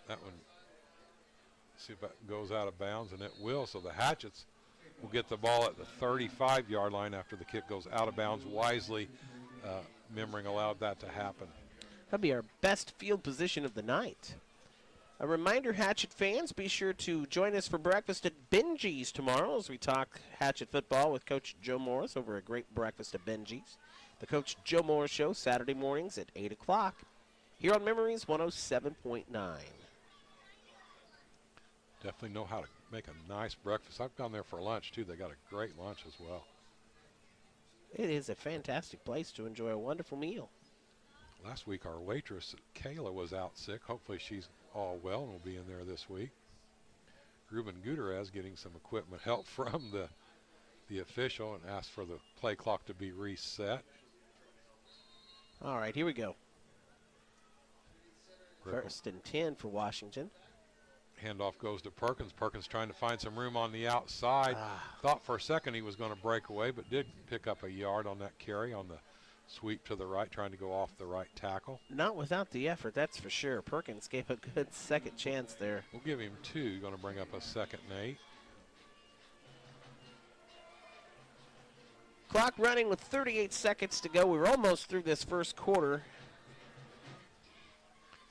That one, see if that goes out of bounds, and it will. So the Hatchets will get the ball at the 35-yard line after the kick goes out of bounds. Wisely, Memmering allowed that to happen. That'll be our best field position of the night. A reminder, Hatchet fans, be sure to join us for breakfast at Benji's tomorrow as we talk Hatchet football with Coach Joe Morris over a great breakfast at Benji's. The Coach Joe Morris Show, Saturday mornings at 8 o'clock here on Memories 107.9. Definitely know how to make a nice breakfast. I've gone there for lunch, too. They got a great lunch as well. It is a fantastic place to enjoy a wonderful meal. Last week, our waitress, Kayla, was out sick. Hopefully she's all well and will be in there this week. Ruben Gutierrez getting some equipment help from the official and asked for the play clock to be reset. All right, here we go. Ripple. 1st and 10 for Washington. Handoff goes to Perkins. Perkins trying to find some room on the outside. Thought for a second he was going to break away, but did pick up a yard on that carry on the sweep to the right, trying to go off the right tackle. Not without the effort, that's for sure. Perkins gave a good second chance there. We'll give him 2. Going to bring up a 2nd and 8. Clock running with 38 seconds to go. We're almost through this first quarter.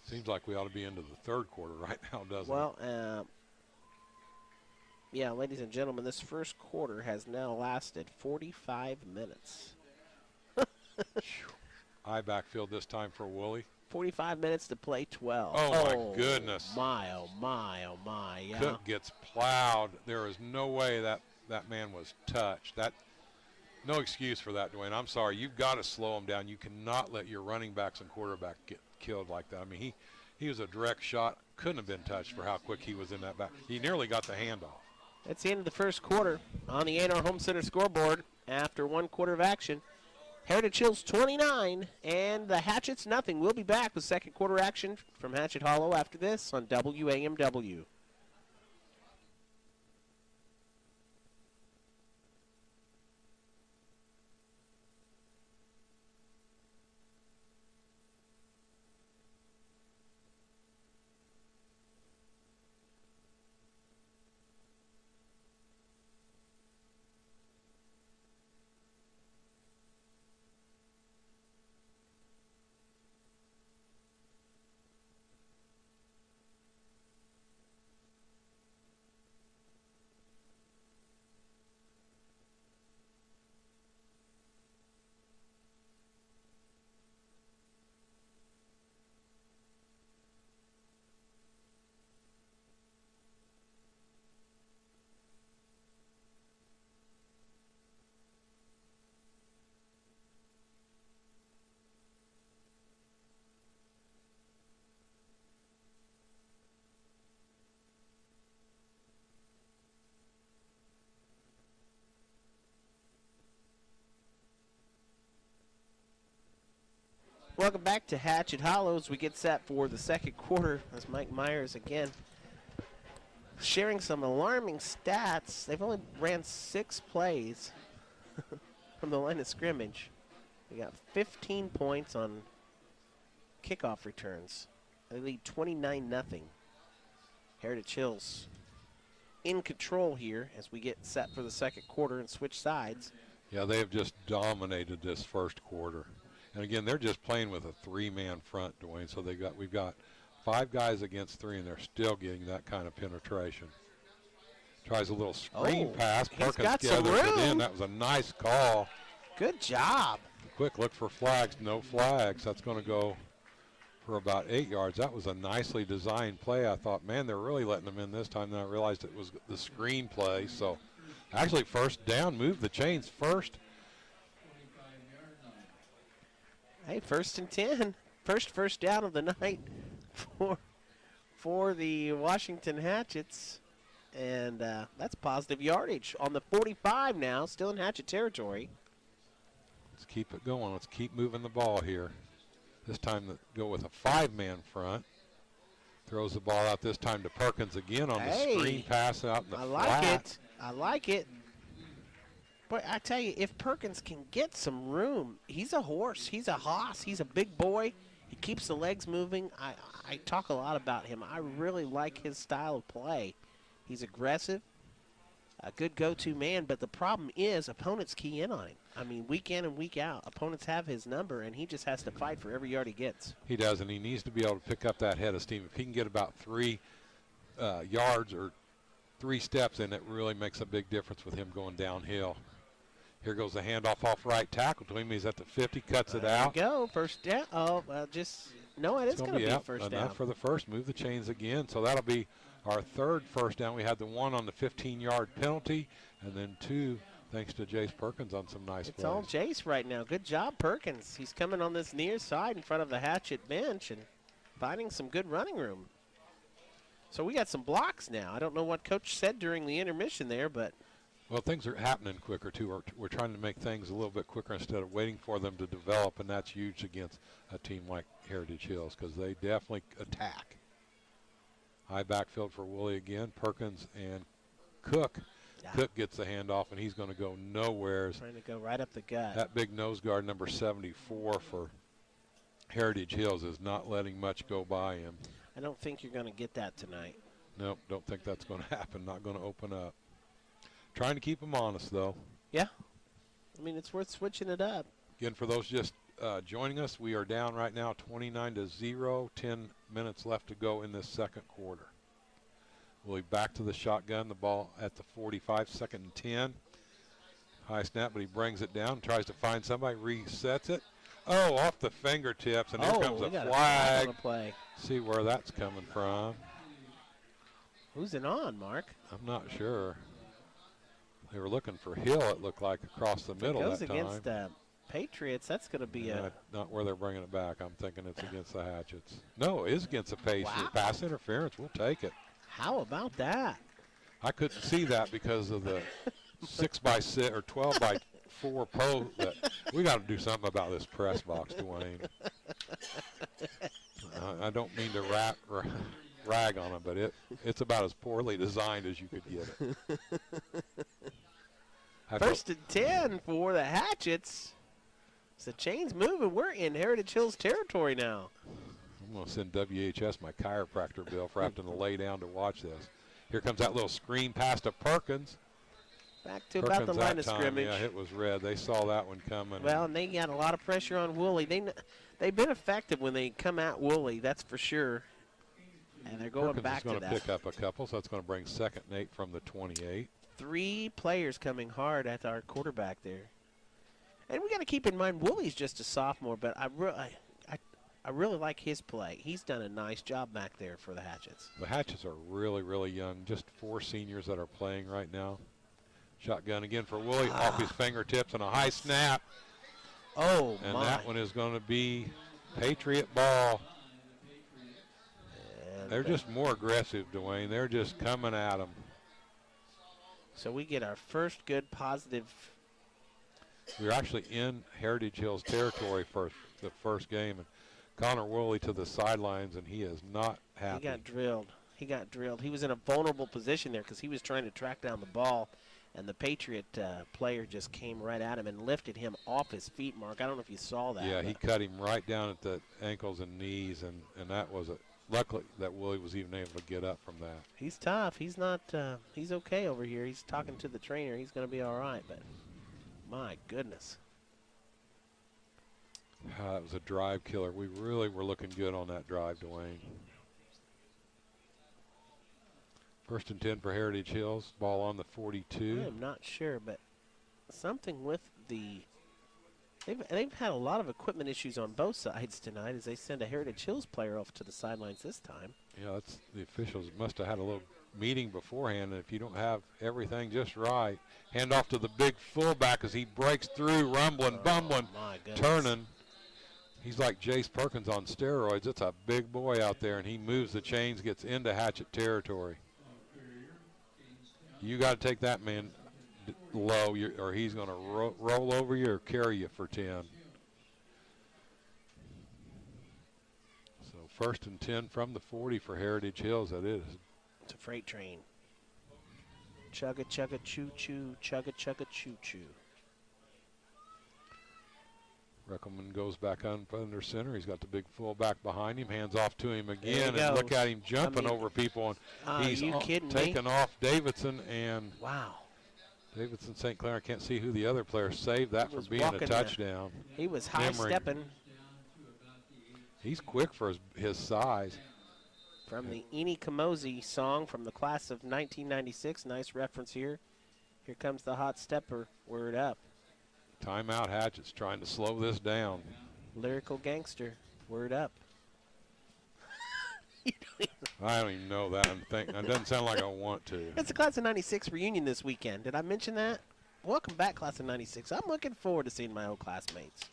Seems like we ought to be into the 3rd quarter right now, doesn't it? Well, yeah, ladies and gentlemen, this first quarter has now lasted 45 minutes. High backfield this time for Woolley. 45 minutes to play 12. Oh, my goodness. My, oh, my, oh, my. Yeah. Cook gets plowed. There is no way that man was touched. No excuse for that, Dwayne. I'm sorry. You've got to slow him down. You cannot let your running backs and quarterback get killed like that. I mean, he was a direct shot. Couldn't have been touched for how quick he was in that back. He nearly got the handoff. That's the end of the first quarter on the A&R Home Center scoreboard after 1 quarter of action. Heritage Hills 29 and the Hatchets nothing. We'll be back with second quarter action from Hatchet Hollow after this on WAMW. Welcome back to Hatchet Hollow as we get set for the second quarter. As Mike Myers again sharing some alarming stats. They've only ran 6 plays from the line of scrimmage. They got 15 points on kickoff returns. They lead 29-0. Heritage Hills in control here as we get set for the second quarter and switch sides. Yeah, they have just dominated this first quarter. And again, they're just playing with a 3-man front, Dwayne. So we've got 5 guys against 3, and they're still getting that kind of penetration. Tries a little screen pass. Perkins gathers it in. That was a nice call. Good job. Quick look for flags. No flags. That's going to go for about 8 yards. That was a nicely designed play. I thought, man, they're really letting them in this time. Then I realized it was the screen play. So actually first down, move the chains first. Hey, 1st and 10. First down of the night for the Washington Hatchets. And that's positive yardage on the 45 now, still in Hatchet territory. Let's keep it going. Let's keep moving the ball here. This time go with a 5-man front. Throws the ball out this time to Perkins again on the screen pass out in the flat. I like it. But I tell you, if Perkins can get some room, he's a horse. He's a hoss. He's a big boy. He keeps the legs moving. I talk a lot about him. I really like his style of play. He's aggressive, a good go-to man, but the problem is opponents key in on him. I mean, week in and week out, opponents have his number, and he just has to fight for every yard he gets. He does, and he needs to be able to pick up that head of steam. If he can get about 3 yards or 3 steps in, it really makes a big difference with him going downhill. Here goes the handoff off right tackle to him. He's at the 50, cuts it out. There you go, first down. Oh, well, no, it is going to be a first down. Enough for the first. Move the chains again. So that'll be our 3rd first down. We had the 1 on the 15-yard penalty, and then 2 thanks to Jace Perkins on some nice plays. It's all Jace right now. Good job, Perkins. He's coming on this near side in front of the Hatchet bench and finding some good running room. So we got some blocks now. I don't know what Coach said during the intermission there, but Well, things are happening quicker, too. We're trying to make things a little bit quicker instead of waiting for them to develop, and that's huge against a team like Heritage Hills because they definitely attack. High backfield for Woolley again. Perkins and Cook. Yeah. Cook gets the handoff, and he's going to go nowhere. Trying to go right up the gut. That big nose guard, number 74 for Heritage Hills, is not letting much go by him. I don't think you're going to get that tonight. Nope, don't think that's going to happen. Not going to open up. Trying to keep them honest, though. Yeah. I mean, it's worth switching it up. Again, for those just joining us, we are down right now 29-0, 10 minutes left to go in this second quarter. Willie back to the shotgun, the ball at the 45, second and 10. High snap, but he brings it down, tries to find somebody, resets it. Oh, off the fingertips, and here comes a flag. On a play. See where that's coming from. Who's it on, Mark? I'm not sure. They were looking for Hill, it looked like, across the middle that time. It goes against Patriots. That's going to be not where they're bringing it back. I'm thinking it's against the Hatchets. No, it is against the Patriots. Wow. Pass interference, we'll take it. How about that? I couldn't see that because of the 6x6 or 12x4 post. That we got to do something about this press box, Dwayne. I don't mean to rag on it, but it's about as poorly designed as you could get it. First and 10 for the Hatchets. The chain's moving. We're in Heritage Hills territory now. I'm going to send WHS my chiropractor bill for having to lay down to watch this. Here comes that little screen pass to Perkins. Back to about the line of scrimmage. Yeah, it was red. They saw that one coming. Well, and they got a lot of pressure on Woolley. They've been effective when they come at Woolley, that's for sure. And they're going back to that. Perkins is going to pick up a couple, so that's going to bring second and 8 from the 28. 3 players coming hard at our quarterback there. And we got to keep in mind, Woolley's just a sophomore, but I really like his play. He's done a nice job back there for the Hatchets. The Hatchets are really, really young. Just 4 seniors that are playing right now. Shotgun again for Woolley, off his fingertips, and a high snap. Oh, and my. That one is going to be Patriot ball. And they're just more aggressive, Dwayne. They're just coming at them. So we get our first good positive. We're actually in Heritage Hills territory for the first game, and Connor Woolley to the sidelines, and he is not happy. He got drilled. He was in a vulnerable position there because he was trying to track down the ball, and the Patriot player just came right at him and lifted him off his feet, Mark. I don't know if you saw that. Yeah, he cut him right down at the ankles and knees, and that was luckily that Woolley was even able to get up from that. He's tough. He's not. He's okay over here. He's talking to the trainer. He's going to be all right, but my goodness. That was a drive killer. We really were looking good on that drive, Dwayne. First and 10 for Heritage Hills. Ball on the 42. I'm not sure, but something with the. They've had a lot of equipment issues on both sides tonight as they send a Heritage Hills player off to the sidelines this time. Yeah, that's the officials must have had a little meeting beforehand, and if you don't have everything just right, hand off to the big fullback as he breaks through, rumbling, bumbling, turning. He's like Jace Perkins on steroids. It's a big boy out there, and he moves the chains, gets into Hatchet territory. You got to take that man low, or he's going to roll over you or carry you for 10. So first and 10 from the 40 for Heritage Hills. That is. It's a freight train. Chugga chugga choo choo, chugga chugga choo choo. Reckelman goes back under center. He's got the big fullback behind him. Hands off to him again, and look at him jumping over people. And he's taken off Davidson and wow. Davidson St. Clair. I can't see who the other player saved that for being a touchdown. He was high stepping. He's quick for his size. From the Eni Kamosi song from the class of 1996. Nice reference here. Here comes the hot stepper. Word up. Timeout, Hatchets trying to slow this down. Lyrical gangster. Word up. I don't even know that. It doesn't sound like I want to. It's the class of 96 reunion this weekend. Did I mention that? Welcome back, class of 96. I'm looking forward to seeing my old classmates.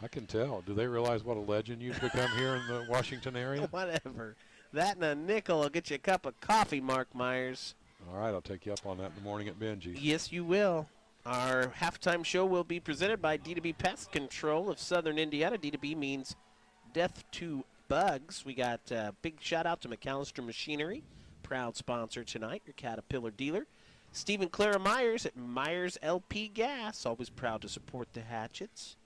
I can tell. Do they realize what a legend you've become here in the Washington area? Whatever. That and a nickel will get you a cup of coffee, Mark Myers. All right, I'll take you up on that in the morning at Benji's. Yes, you will. Our halftime show will be presented by D2B Pest Control of Southern Indiana. D2B means death to bugs. We got a big shout out to McAllister Machinery, proud sponsor tonight, your Caterpillar dealer. Stephen Clara Myers at Myers LP Gas, always proud to support the Hatchets.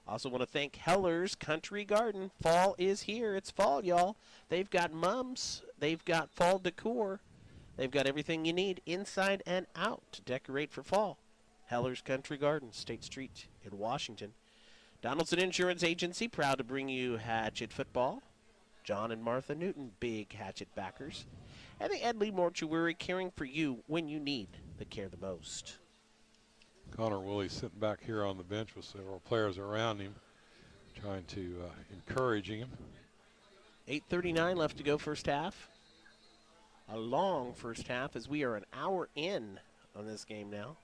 Also want to thank Heller's Country Garden. Fall is here. It's fall, y'all. They've got mums. They've got fall decor. They've got everything you need inside and out to decorate for fall. Heller's Country Garden, State Street in Washington. Donaldson Insurance Agency, proud to bring you Hatchet football. John and Martha Newton, big Hatchet backers. And the Ed Lee Mortuary, caring for you when you need the care the most. Connor Woolley sitting back here on the bench with several players around him, trying to encouraging him. 8:39 left to go first half. A long first half as we are an hour in on this game now.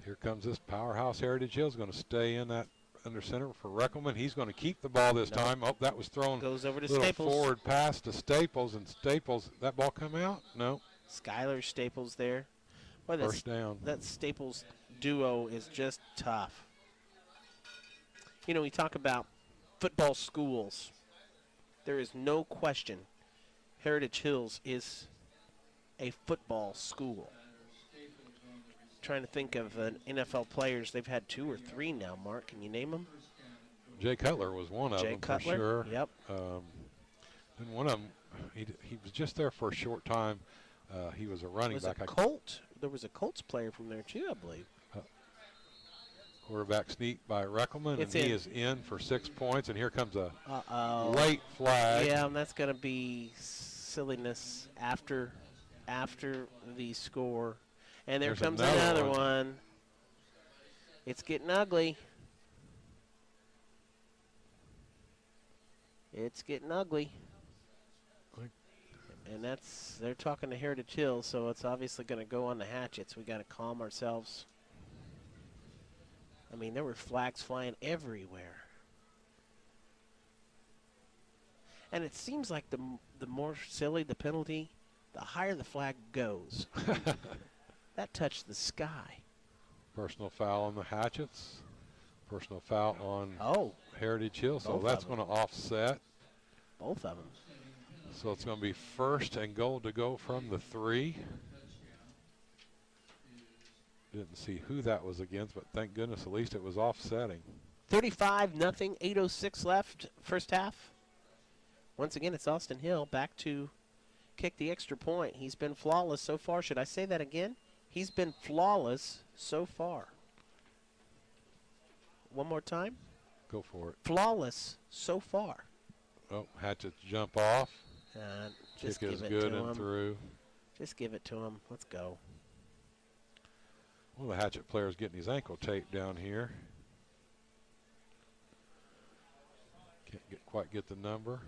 Here comes this powerhouse Heritage Hill's going to stay in that under center for Reckelman. He's going to keep the ball this time. Oh, that was thrown. Goes over to little Staples. Forward pass to Staples, and Staples, that ball come out? No. Skylar Staples there. Boy, First down. That Staples duo is just tough. You know, we talk about football schools. There is no question Heritage Hills is a football school. Trying to think of NFL players. They've had 2 or 3 now, Mark. Can you name them? Jay Cutler was one of Jay them Cutler? for sure. Yep. And one of them, he was just there for a short time. He was a running back. There was a Colts player from there too, I believe. Quarterback sneak by Reckelman, and he is in for 6 points. And here comes a late flag. Yeah, and that's going to be silliness after the score. And there comes another one. It's getting ugly. It's getting ugly. And they're talking to Heritage Hill, so it's obviously going to go on the Hatchets. We got to calm ourselves. I mean, there were flags flying everywhere. And it seems like the more silly the penalty, the higher the flag goes. That touched the sky. Personal foul on the Hatchets. Personal foul on Heritage Hill, so that's going to offset. Both of them. So it's going to be first and goal to go from the 3. Didn't see who that was against, but thank goodness at least it was offsetting. 35-0, 8:06 left, first half. Once again, it's Austin Hill back to kick the extra point. He's been flawless so far. Should I say that again? He's been flawless so far. One more time. Go for it. Flawless so far. Oh, Hatchets jump off. Just Kick give is it good to and him. through. Just give it to him. Let's go. One of the Hatchet players getting his ankle taped down here. Can't quite get the number.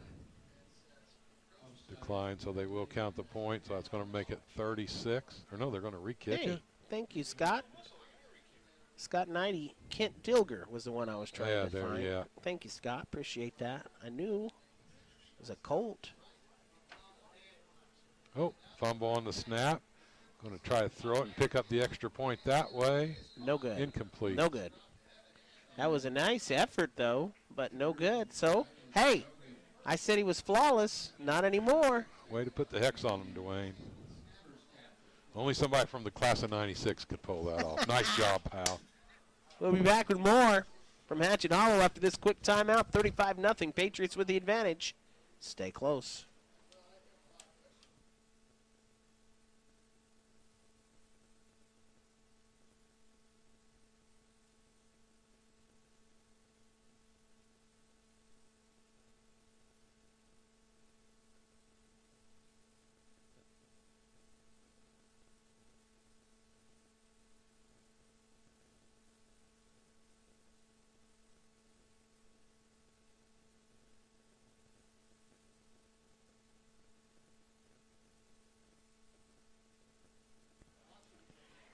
Decline, so they will count the point. So that's going to make it 36. Or no, they're going to re-kick it. Thank you, Scott. Scott 90. Kent Dilger was the one I was trying to find. Yeah. Thank you, Scott. Appreciate that. I knew it was a Colt. Oh, fumble on the snap. Going to try to throw it and pick up the extra point that way. No good. Incomplete. No good. That was a nice effort, though, but no good. So, hey, I said he was flawless. Not anymore. Way to put the hex on him, Dwayne. Only somebody from the class of 96 could pull that off. Nice job, pal. We'll be back with more from Hatchet Hollow after this quick timeout. 35-0. Patriots with the advantage. Stay close.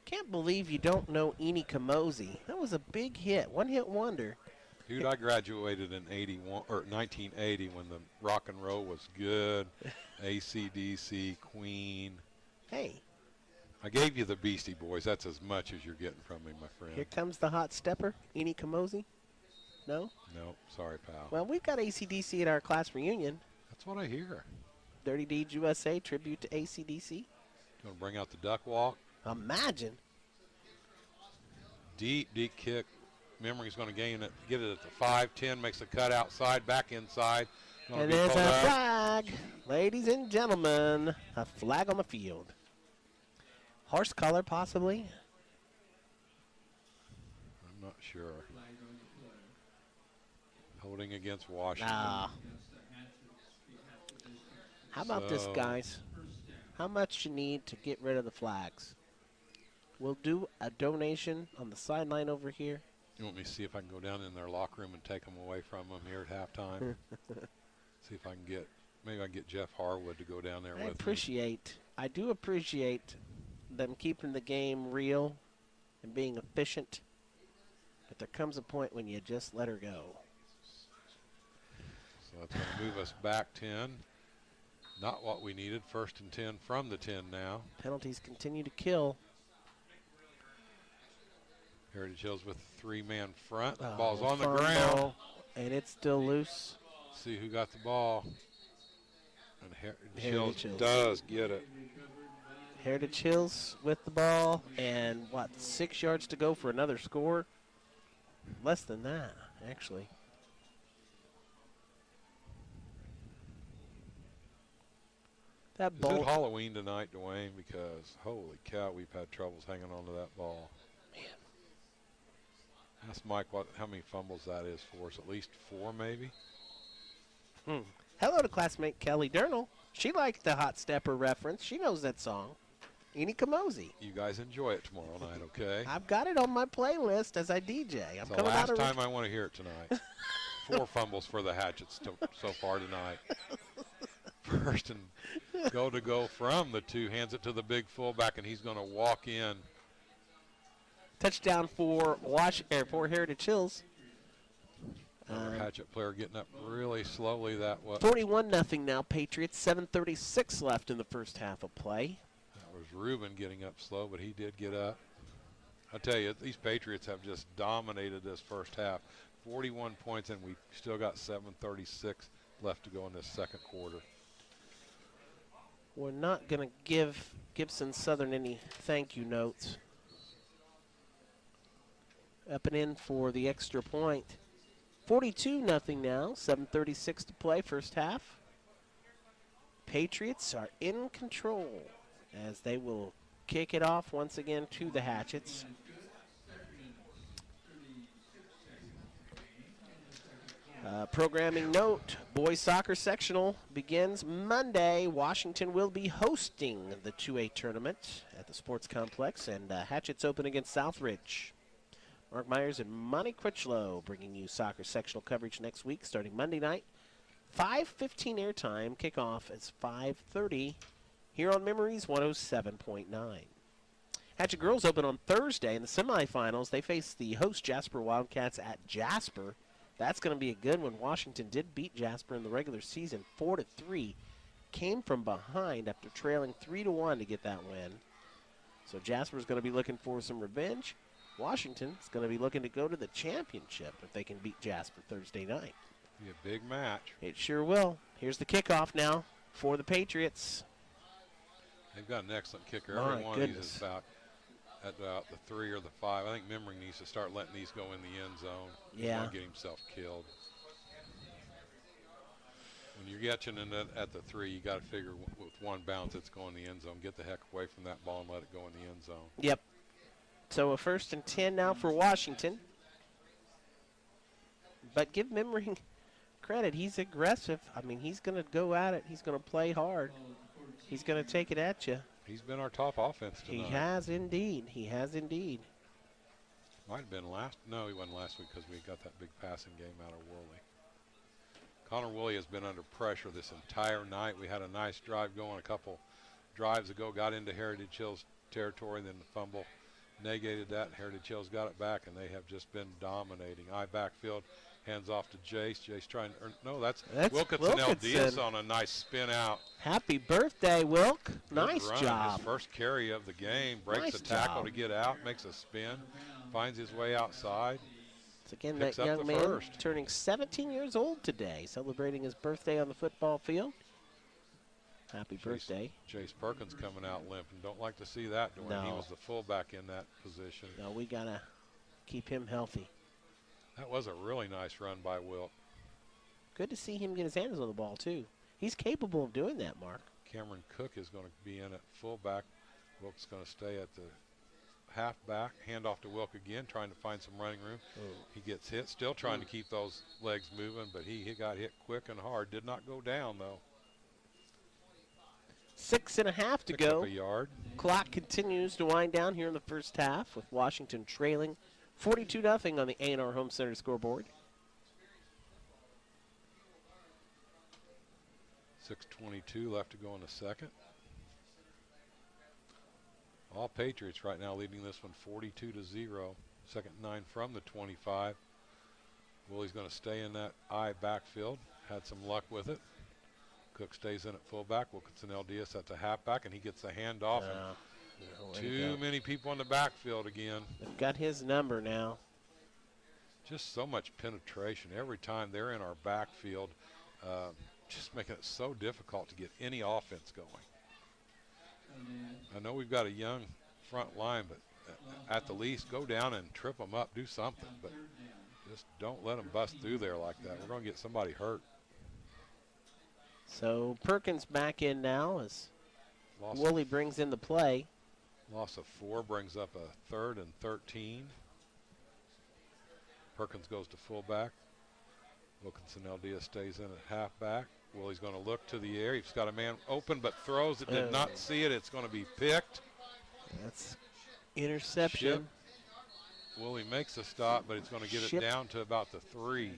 Can't believe you don't know Eni Kamosi. That was a big hit, one-hit wonder. Dude, I graduated in 81 or 1980 when the rock and roll was good. AC/DC, Queen. Hey, I gave you the Beastie Boys. That's as much as you're getting from me, my friend. here comes the hot stepper, Eni Kamosi. No? No, sorry, pal. Well, we've got AC/DC at our class reunion. That's what I hear. Dirty Deeds USA tribute to AC/DC. You want to bring out the duck walk? Imagine. Deep kick. Memory's going to gain it, get it at the 5-10, makes a cut outside, back inside. Gonna And be there's pulled a up. flag. Ladies and gentlemen, a flag on the field. Horse color, possibly. I'm not sure. Flag on the play. Holding against Washington. Nah. Against the Hatchets, the Hatchets. How about this, So- guys? First down. How much you need to get rid of the flags? We'll do a donation on the sideline over here. You want me to see if I can go down in their locker room and take them away from them here at halftime? See if I can get, maybe I can get Jeff Harwood to go down there I do appreciate them keeping the game real and being efficient. But there comes a point when you just let her go. So that's going to move us back 10. Not what we needed. 1st and 10 from the 10 now. Penalties continue to kill. Heritage Hills with a 3-man front. The Oh, ball's on the fumble, ground. and it's still loose. See who got the ball. And Heritage Heritage Hills. Hills does get it. Heritage Hills with the ball, and 6 yards to go for another score? Less than that, actually. That Is ball. it Halloween tonight, Dwayne? Because holy cow, we've had troubles hanging on to that ball. Ask Mike how many fumbles that is for us. At least 4, maybe. Hello to classmate Kelly Durnall. She liked the Hot Stepper reference. She knows that song. Eni Kamosi. You guys enjoy it tomorrow night, okay? I've got it on my playlist as I DJ. I'm It's the coming out last of time I want to hear it tonight. 4 fumbles for the Hatchets so far tonight. 1st and go from the 2. Hands it to the big fullback, and he's going to walk in. touchdown for for Heritage Hills. Another Hatchet player getting up really slowly that way. 41-0 now, Patriots. 7:36 left in the first half of play. That was Ruben getting up slow, but he did get up. I tell you, these Patriots have just dominated this first half. 41 points, and we still got 7:36 left to go in this second quarter. We're not going to give Gibson Southern any thank you notes. Up and in for the extra point. 42-0 now, 7:36 to play, first half. Patriots are in control as they will kick it off once again to the Hatchets. Programming note, boys soccer sectional begins Monday. Washington will be hosting the 2A tournament at the sports complex, and Hatchets open against Southridge. Mark Myers and Monty Critchlow bringing you soccer sectional coverage next week starting Monday night. 5:15 airtime, kickoff is 5:30 here on Memories 107.9. Hatchet girls open on Thursday in the semifinals. They face the host Jasper Wildcats at Jasper. That's going to be a good one. Washington did beat Jasper in the regular season 4-3. Came from behind after trailing 3-1 to get that win. So Jasper's going to be looking for some revenge. Washington's going to be looking to go to the championship if they can beat Jasper Thursday night. Be a big match. It sure will. Here's the kickoff now for the Patriots. They've got an excellent kicker. My Every one of these goodness. is about the 3 or the 5. I think Memory needs to start letting these go in the end zone. He's Yeah. going to get himself killed. When you're catching in at the 3, you got to figure with one bounce it's going in the end zone. Get the heck away from that ball and let it go in the end zone. Yep. So a 1st and 10 now for Washington. But give Memory credit. He's aggressive. I mean, he's going to go at it. He's going to play hard. He's going to take it at you. He's been our top offense tonight. He has indeed. He has indeed. Might have been last. No, he wasn't last week because we got that big passing game out of Worley. Connor Woolley has been under pressure this entire night. We had a nice drive going a couple drives ago, got into Heritage Hills territory, then the fumble negated that. Heritage Hills got it back, and they have just been dominating. Backfield, Hands off to Jace. Jace trying, or no, that's Wilkinson. Eldias on a nice spin out. Happy birthday, Wilk. Good Nice run. job. His first carry of the game. Breaks Nice a tackle job. to get out, makes a spin, finds his way outside. So again, Picks that up young the man first. turning 17 years old today, celebrating his birthday on the football field. Happy birthday. Chase Perkins coming out limping. Don't like to see that, Dwayne. No. He was the fullback in that position. No, we got to keep him healthy. That was a really nice run by Wilt. Good to see him get his hands on the ball, too. He's capable of doing that, Mark. Cameron Cook is going to be in at fullback. Wilk's going to stay at the halfback. Hand off to Wilk again, trying to find some running room. He gets hit, still trying to keep those legs moving, but he got hit quick and hard. Did not go down, though. 6.5 to Picked up go. a yard. Clock continues to wind down here in the first half with Washington trailing 42-0 on the A&R Home Center scoreboard. 6:22 left to go in the second. All Patriots right now leading this one 42-0. Second and 9 from the 25. Willie's going to stay in that I backfield. Had some luck with it. Cook stays in at fullback. Wilkinson Eldias at the halfback, and he gets the handoff. And too many people in the backfield again. They've got his number now. Just so much penetration every time they're in our backfield. Just making it so difficult to get any offense going. I know we've got a young front line, but at the least, go down and trip them up, do something. But just don't let them bust through there like that. We're going to get somebody hurt. So Perkins back in now as Woolley brings in the play. Loss of 4 brings up a 3rd and 13. Perkins goes to fullback. Wilkinson Eldias stays in at halfback. Willie's going to look to the air. He's got a man open but throws it. Did not see it. It's going to be picked. That's interception. Willie makes a stop, but it's going to get it down to about the 3.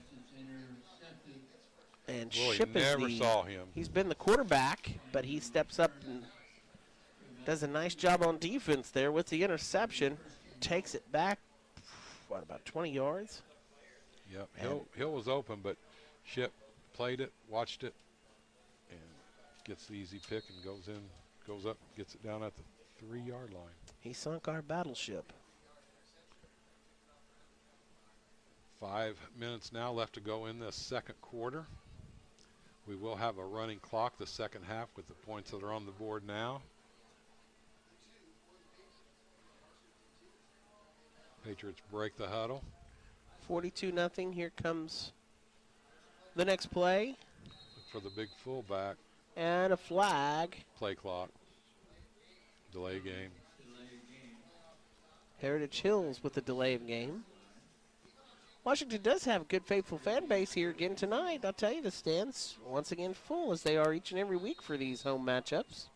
And Willie Ship never is saw him. He's been the quarterback, but he steps up and does a nice job on defense there with the interception. Takes it back, what, about 20 yards? Yep, Hill was open, but Ship played it, watched it, and gets the easy pick and goes up, gets it down at the 3-yard line. He sunk our battleship. 5 minutes now left to go in the second quarter. We will have a running clock the second half with the points that are on the board now. Patriots break the huddle. 42-0. Here comes the next play. Look for the big fullback. And a flag. Play clock. Delay game. Heritage Hills with the delay of game. Washington does have a good, faithful fan base here again tonight. I'll tell you, the stands once again full as they are each and every week for these home matchups.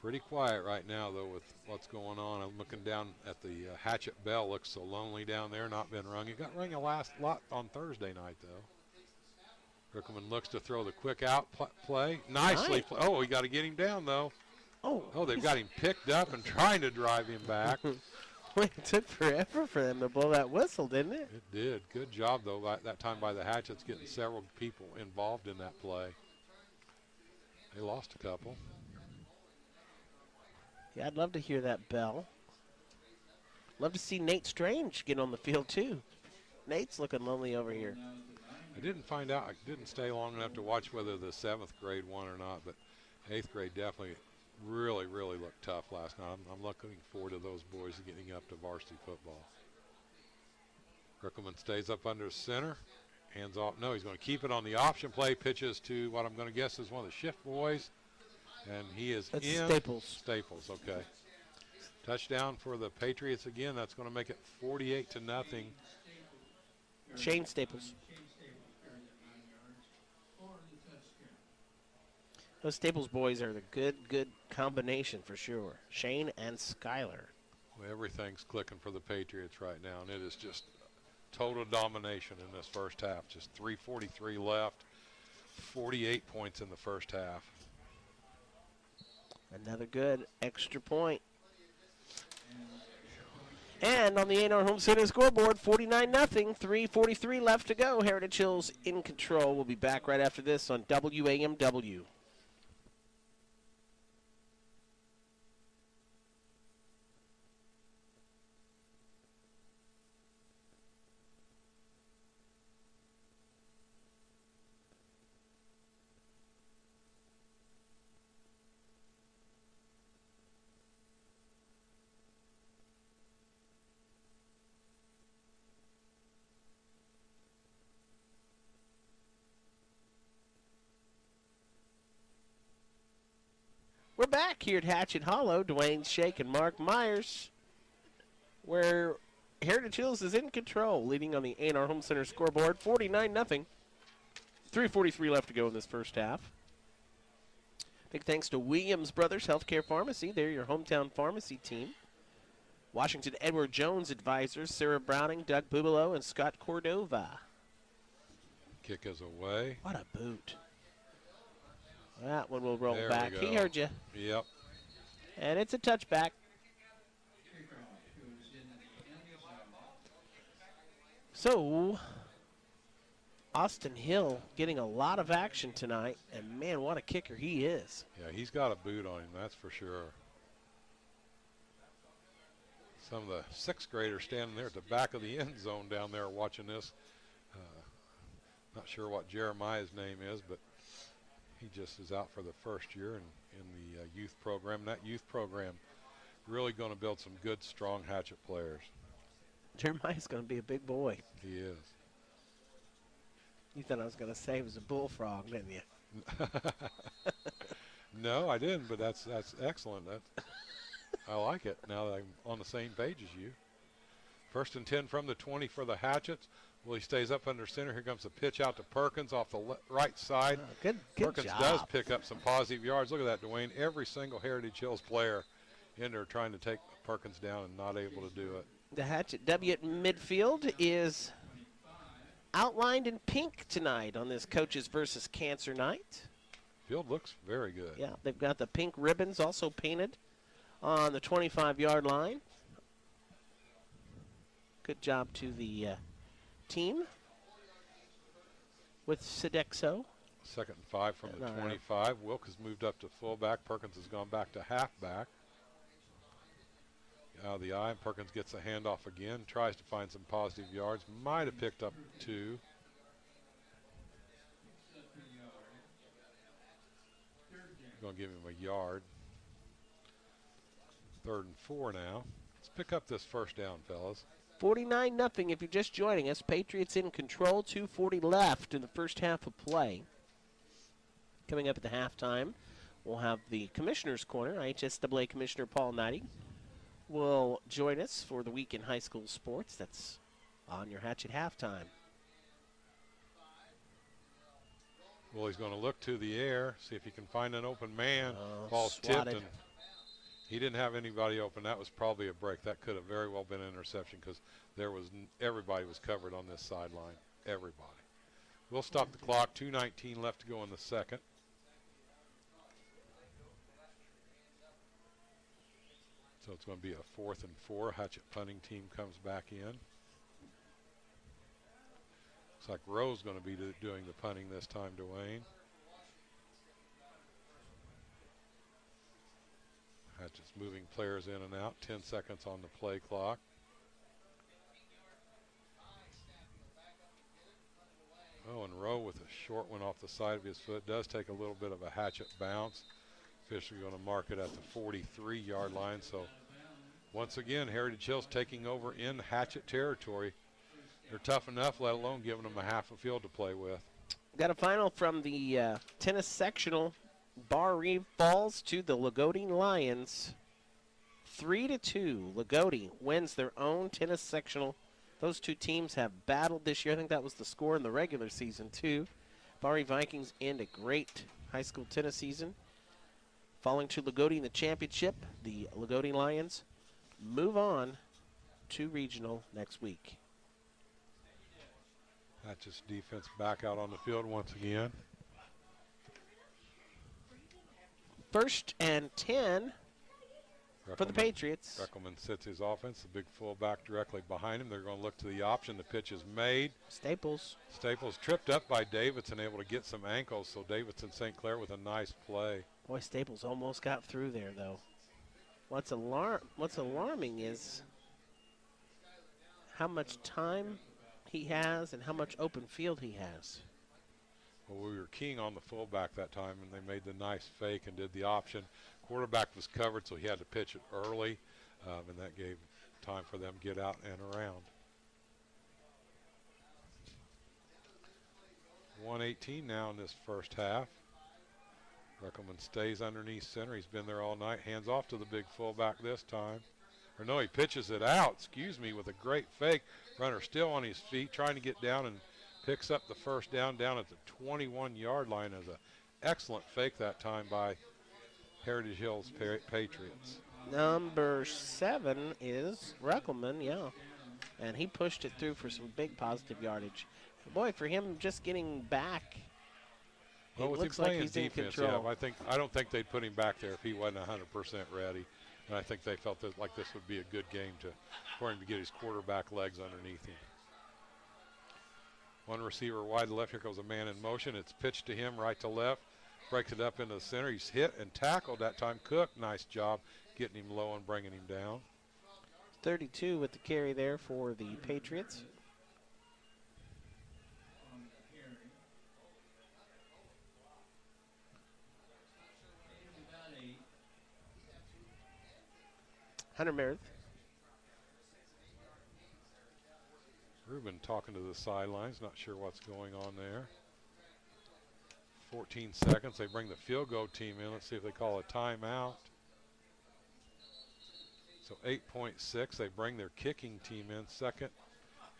Pretty quiet right now, though, with what's going on. I'm looking down at the Hatchet bell. Looks so lonely down there, not been rung. It got rung a lot on Thursday night, though. Rickelman looks to throw the quick out play. Nicely. Nice. Oh, we got to get him down, though. Oh, they've got him picked up and trying to drive him back. It took forever for them to blow that whistle, didn't it? It did. Good job, though, that time by the Hatchets, getting several people involved in that play. They lost a couple. Yeah, I'd love to hear that bell. Love to see Nate Strange get on the field, too. Nate's looking lonely over here. I didn't find out. I didn't stay long enough to watch whether the 7th grade won or not, but 8th grade definitely really looked tough last night. I'm looking forward to those boys getting up to varsity football. Rickelman stays up under center. Hands off. No, he's going to keep it on the option play. Pitches to what I'm going to guess is one of the shift boys. And he is That's in. Staples. Staples, okay. Touchdown for the Patriots again. That's going to make it 48-0. Shane Staples. Those Staples boys are the good combination for sure. Shane and Skyler. Well, everything's clicking for the Patriots right now, and it is just total domination in this first half. Just 3:43 left, 48 points in the first half. Another good extra point. And on the A&R Home Center scoreboard, 49-0, 3:43 left to go. Heritage Hills in control. We'll be back right after this on WAMW. We're back here at Hatchet Hollow. Dwayne Shake and Mark Myers, where Heritage Hills is in control, leading on the A&R Home Center scoreboard, 49-0. 3:43 left to go in this first half. Big thanks to Williams Brothers Healthcare Pharmacy. They're your hometown pharmacy team. Washington Edward Jones advisors, Sarah Browning, Doug Bubalo, and Scott Cordova. Kick is away. What a boot. That one will roll There back. we go. He heard you. Yep. And it's a touchback. Kickoff goes in the end zone. So, Austin Hill getting a lot of action tonight. And, man, what a kicker he is. Yeah, he's got a boot on him, that's for sure. Some of the sixth graders standing there at the back of the end zone down there watching this. Not sure what Jeremiah's name is, but he just is out for the first year in the youth program. And that youth program really going to build some good, strong Hatchet players. Jeremiah's going to be a big boy. He is. You thought I was going to say he was a bullfrog, didn't you? No, I didn't, but that's excellent. I like it now that I'm on the same page as you. 1st and 10 from the 20 for the Hatchets. Well, he stays up under center. Here comes the pitch out to Perkins off the right side. Oh, good Perkins job. does pick up some positive yards. Look at that, Dwayne. Every single Heritage Hills player in there trying to take Perkins down and not able to do it. The Hatchet W at midfield is outlined in pink tonight on this Coaches versus Cancer night. Field looks very good. Yeah, they've got the pink ribbons also painted on the 25-yard line. Good job to the team with Sodexo. 2nd and 5 from the 25. Wilk has moved up to fullback. Perkins has gone back to halfback. Out of the eye, Perkins gets a handoff again, tries to find some positive yards. Might have picked up 2. Going to give him a yard. 3rd and 4 now. Let's pick up this first down, fellas. 49-0 if you're just joining us. Patriots in control, 2:40 left in the first half of play. Coming up at the halftime, we'll have the Commissioner's Corner. IHSAA Commissioner Paul Knighting will join us for the week in high school sports. That's on your Hatchet halftime. Well, he's going to look to the air, see if he can find an open man. Ball's swatted. tipped, and he didn't have anybody open. That was probably a break. That could have very well been an interception because everybody was covered on this sideline. Everybody. We'll stop the clock. 2:19 left to go in the second. So it's going to be a 4th and 4. Hatchet punting team comes back in. Looks like Rowe's going to be doing the punting this time, Dwayne. Hatchet's moving players in and out. 10 seconds on the play clock. Oh, and Rowe with a short one off the side of his foot. Does take a little bit of a Hatchet bounce. Officially going to mark it at the 43-yard line. So once again, Heritage Hills taking over in Hatchet territory. They're tough enough, let alone giving them a half a field to play with. Got a final from the tennis sectional. Bar Reeve falls to the Lagodi Lions. 3-2. Lagodi wins their own tennis sectional. Those two teams have battled this year. I think that was the score in the regular season, too. Bar Reeve Vikings end a great high school tennis season. Falling to Lagodi in the championship, the Lagodi Lions move on to regional next week. Hatchet's defense back out on the field once again. 1st and 10 for the Patriots. Reckelman sits his offense, the big fullback directly behind him. They're going to look to the option. The pitch is made. Staples tripped up by Davidson, able to get some ankles. So Davidson St. Clair with a nice play. Boy, Staples almost got through there, though. What's alarming is how much time he has and how much open field he has. Well, we were keying on the fullback that time, and they made the nice fake and did the option. Quarterback was covered, so he had to pitch it early, and that gave time for them to get out and around. 1:18 now in this first half. Reckelman stays underneath center. He's been there all night. Hands off to the big fullback this time. Or no, he pitches it out, with a great fake. Runner still on his feet, trying to get down, and picks up the first down at the 21-yard line as an excellent fake that time by Heritage Hills Patriots. Number 7 is Reckelman, yeah. And he pushed it through for some big positive yardage. Boy, for him just getting back, well, it looks like he's defense, in control. Yeah, I don't think they'd put him back there if he wasn't 100% ready. And I think they felt that like this would be a good game for him to get his quarterback legs underneath him. One receiver wide to left. Here goes a man in motion. It's pitched to him right to left. Breaks it up into the center. He's hit and tackled that time. Cook, nice job getting him low and bringing him down. 32 with the carry there for the Patriots. Hunter Meredith. Ruben talking to the sidelines, not sure what's going on there. 14 seconds. They bring the field goal team in. Let's see if they call a timeout. So 8.6. They bring their kicking team in, 2nd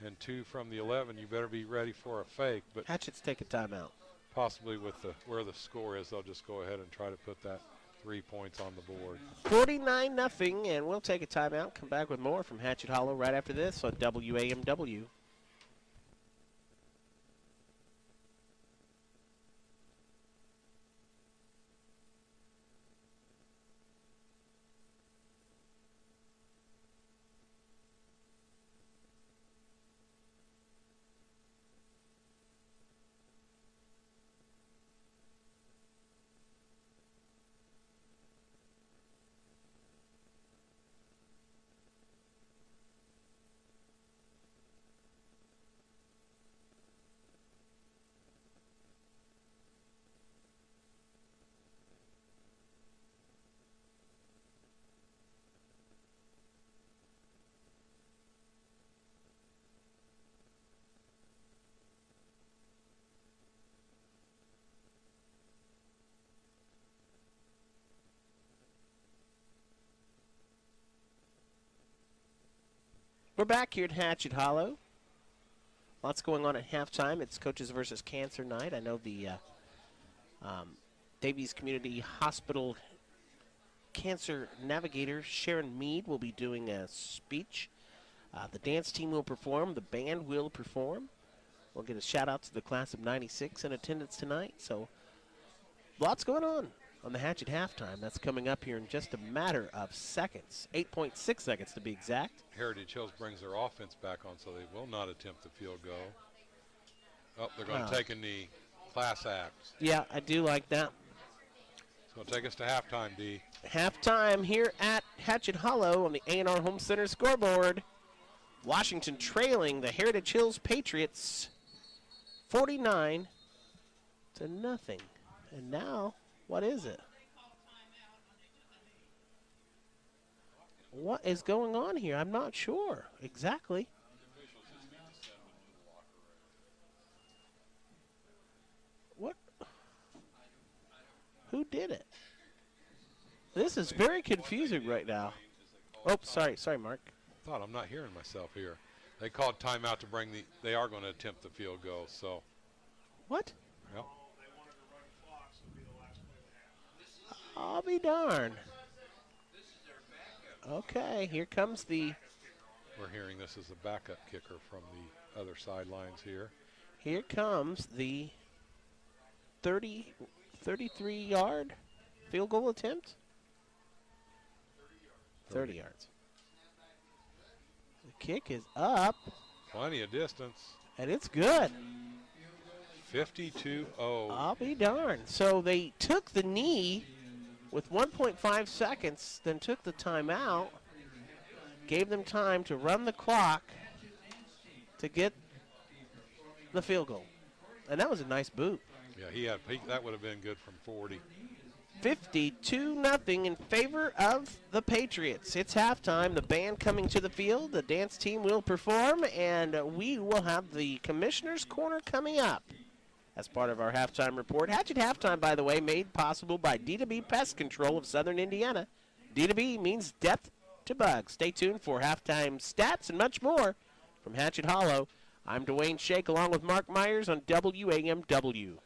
and 2 from the 11. You better be ready for a fake. But Hatchets take a timeout. Possibly with where the score is, they'll just go ahead and try to put that 3 points on the board. 49-0, and we'll take a timeout. Come back with more from Hatchet Hollow right after this on WAMW. We're back here at Hatchet Hollow. Lots going on at halftime. It's Coaches versus Cancer night. I know the Davies Community Hospital Cancer Navigator Sharon Mead will be doing a speech. The dance team will perform. The band will perform. We'll get a shout out to the class of '96 in attendance tonight. So lots going on the Hatchet halftime. That's coming up here in just a matter of seconds. 8.6 seconds to be exact. Heritage Hills brings their offense back on, so they will not attempt the field goal. Oh, they're going to take a knee. Class act. Yeah, I do like that. It's going to take us to halftime, D. Halftime here at Hatchet Hollow on the A&R Home Center scoreboard. Washington trailing the Heritage Hills Patriots 49-0. And now, what is it? What is going on here? I'm not sure exactly. What? Who did it? This is very confusing right now. Oh, sorry, Mark. I'm not hearing myself here. They called timeout to bring they are going to attempt the field goal, so. What? Yep. I'll be darned. Okay, here comes the. We're hearing this is the backup kicker from the other sidelines here. Here comes the 33-yard field goal attempt. 30 yards. The kick is up, Plenty of distance. and it's good. 52-0. I'll be darned. So they took the knee with 1.5 seconds, then took the timeout, gave them time to run the clock to get the field goal. And that was a nice boot. Yeah, that would have been good from 40. 52-0 in favor of the Patriots. It's halftime. The band coming to the field. The dance team will perform, and we will have the Commissioner's Corner coming up as part of our halftime report. Hatchet Halftime, by the way, made possible by D2B Pest Control of Southern Indiana. D2B means death to bugs. Stay tuned for halftime stats and much more from Hatchet Hollow. I'm Dwayne Shake along with Mark Myers on WAMW.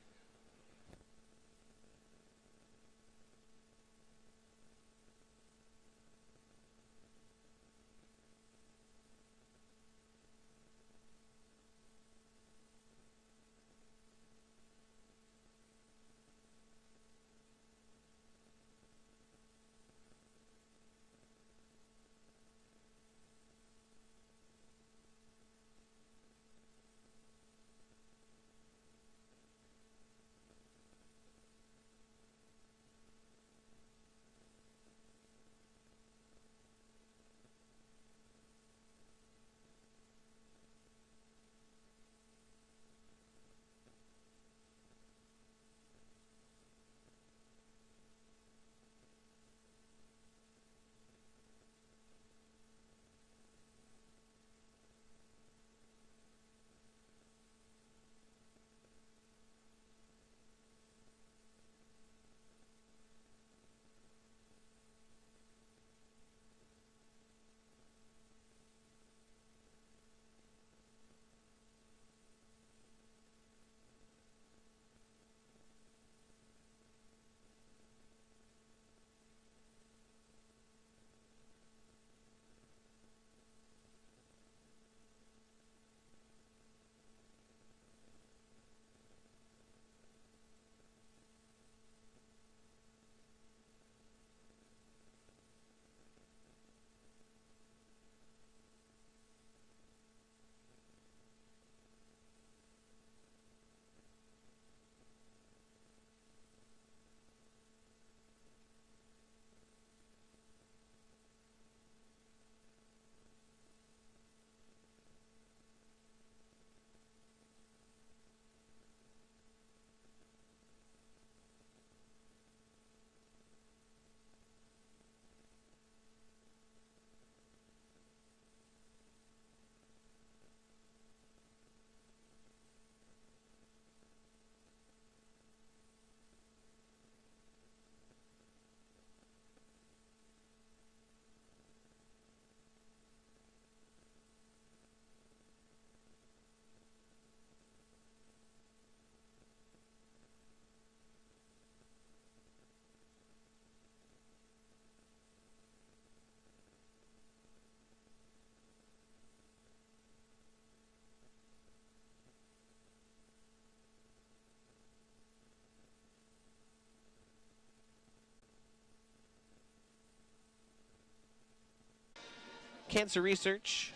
Cancer research.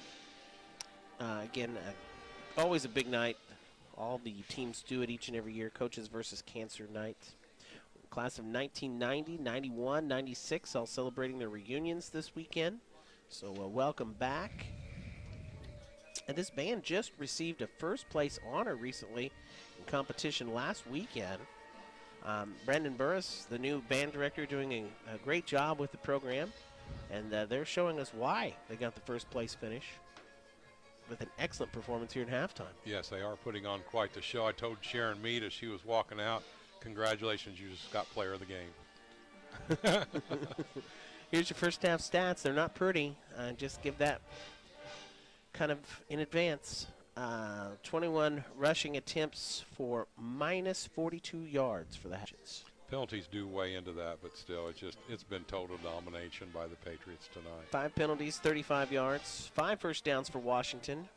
Again, always a big night. All the teams do it each and every year. Coaches versus Cancer Night. Class of 1990, 91, 96, all celebrating their reunions this weekend. So welcome back. And this band just received a first place honor recently in competition last weekend. Brandon Burris, the new band director, doing a great job with the program. And they're showing us why they got the first place finish with an excellent performance here in halftime. Yes, they are putting on quite the show. I told Sharon Mead as she was walking out, congratulations, you just got player of the game. Here's your first half stats. They're not pretty. Just give that kind of in advance. 21 rushing attempts for minus 42 yards for the Hatchets. Penalties do weigh into that, but still, it's been total domination by the Patriots tonight. 5 penalties, 35 yards. 5 first downs for Washington.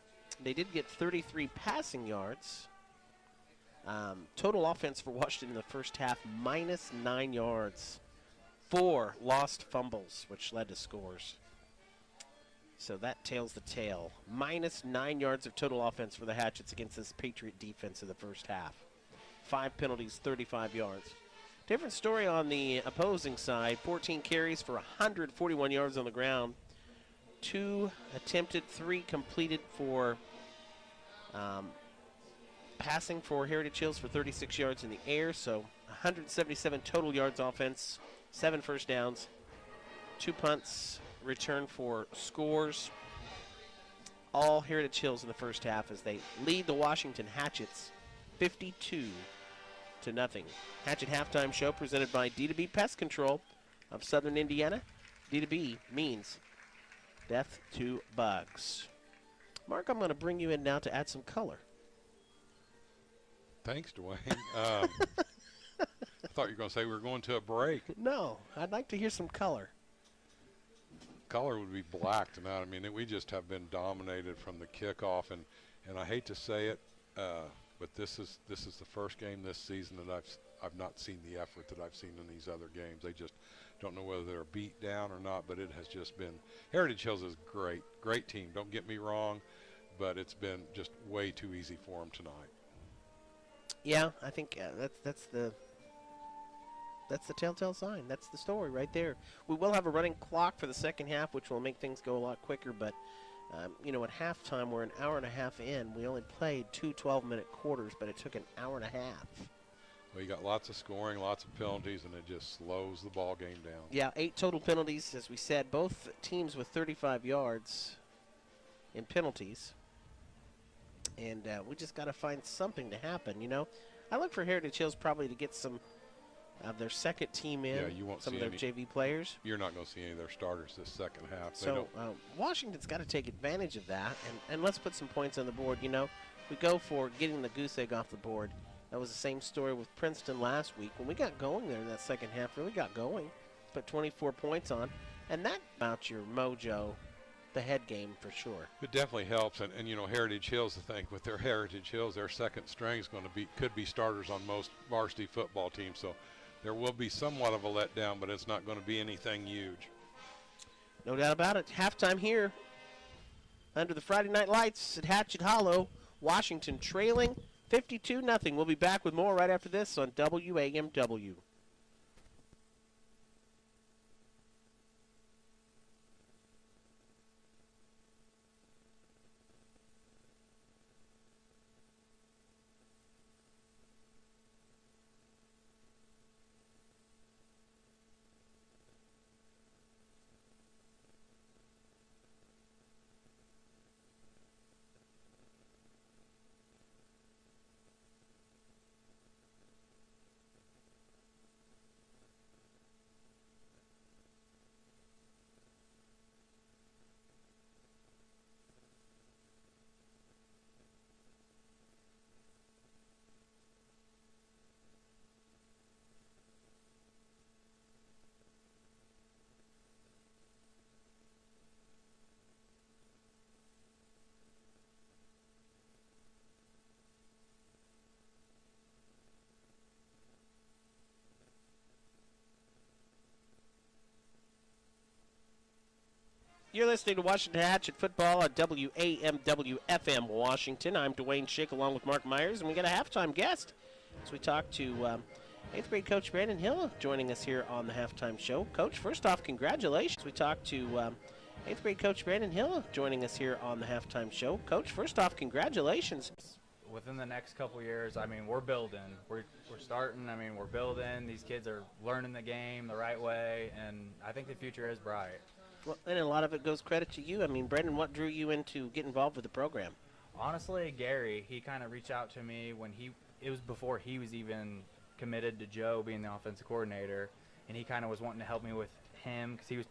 They did get 33 passing yards. Total offense for Washington in the first half, minus 9 yards. 4 lost fumbles, which led to scores. So that tails the tail. Minus 9 yards of total offense for the Hatchets against this Patriot defense in the first half. 5 penalties, 35 yards. Different story on the opposing side. 14 carries for 141 yards on the ground. 2 attempted, 3 completed for passing for Heritage Hills for 36 yards in the air. So 177 total yards offense, 7 first downs, 2 punts, return for scores. All Heritage Hills in the first half as they lead the Washington Hatchets 52-0. Hatchet halftime show presented by D2B Pest Control of Southern Indiana. D2B means death to bugs. Mark, I'm going to bring you in now to add some color. Thanks, Dwayne. I thought you were going to say we were going to a break. No, I'd like to hear some color. Color would be black tonight. I mean, we just have been dominated from the kickoff, and I hate to say it, but this is the first game this season that I've not seen the effort that I've seen in these other games. They just don't know whether they're beat down or not, but it has just been. Heritage Hills is great team. Don't get me wrong, but it's been just way too easy for them tonight. Yeah, I think that's the telltale sign. That's the story right there. We will have a running clock for the second half, which will make things go a lot quicker. But, at halftime, we're an hour and a half in. We only played 2 12-minute quarters, but it took an hour and a half. Well, you got lots of scoring, lots of penalties, and it just slows the ball game down. Yeah, 8 total penalties, as we said. Both teams with 35 yards in penalties. And we just got to find something to happen, I look for Heritage Hills probably to get some of their second team in, yeah, you won't some see of their JV players. You're not going to see any of their starters this second half. So Washington's got to take advantage of that, and let's put some points on the board. We go for getting the goose egg off the board. That was the same story with Princeton last week. When we got going there in that second half, really got going, put 24 points on, and that about your mojo, the head game for sure. It definitely helps, and Heritage Hills, I think, with their Heritage Hills, their second string is going to could be starters on most varsity football teams. So there will be somewhat of a letdown, but it's not going to be anything huge. No doubt about it. Halftime here under the Friday night lights at Hatchet Hollow. Washington trailing 52-0. We'll be back with more right after this on WAMW. You're listening to Washington Hatchet Football on WAMW-FM Washington. I'm Dwayne Schick along with Mark Myers, and we got a halftime guest as we talk to 8th grade coach Brandon Hill joining us here on the halftime show. Coach, first off, congratulations. We talk to 8th grade coach Brandon Hill joining us here on the halftime show. Coach, first off, congratulations. Within the next couple years, we're building. We're starting. We're building. These kids are learning the game the right way, and I think the future is bright. Well, and a lot of it goes credit to you. Brandon, what drew you into get involved with the program? Honestly, Gary, he kind of reached out to me when it was before he was even committed to Joe being the offensive coordinator, and he kind of was wanting to help me with him because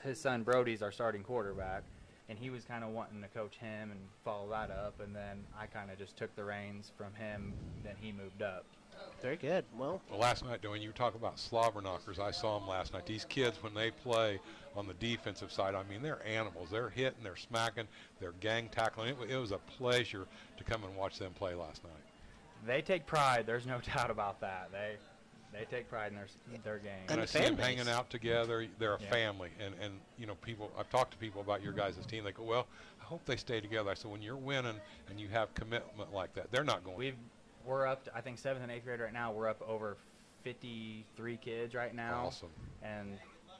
his son Brody's our starting quarterback, and he was kind of wanting to coach him and follow that up, and then I kind of just took the reins from him, then he moved up. Very good. Well, last night, when you talk about slobber knockers, I saw them last night. These kids, when they play on the defensive side, they're animals. They're hitting, they're smacking, they're gang tackling. It was a pleasure to come and watch them play last night. They take pride. There's no doubt about that. They take pride in their game. And And I the see fan them base. hanging out together. They're a Yeah. family. And you know, people, I've talked to people about your guys' team. They go, well, I hope they stay together. I said, when you're winning and you have commitment like that, they're not going. We're up to, I think, 7th and 8th grade right now. We're up over 53 kids right now. Awesome. And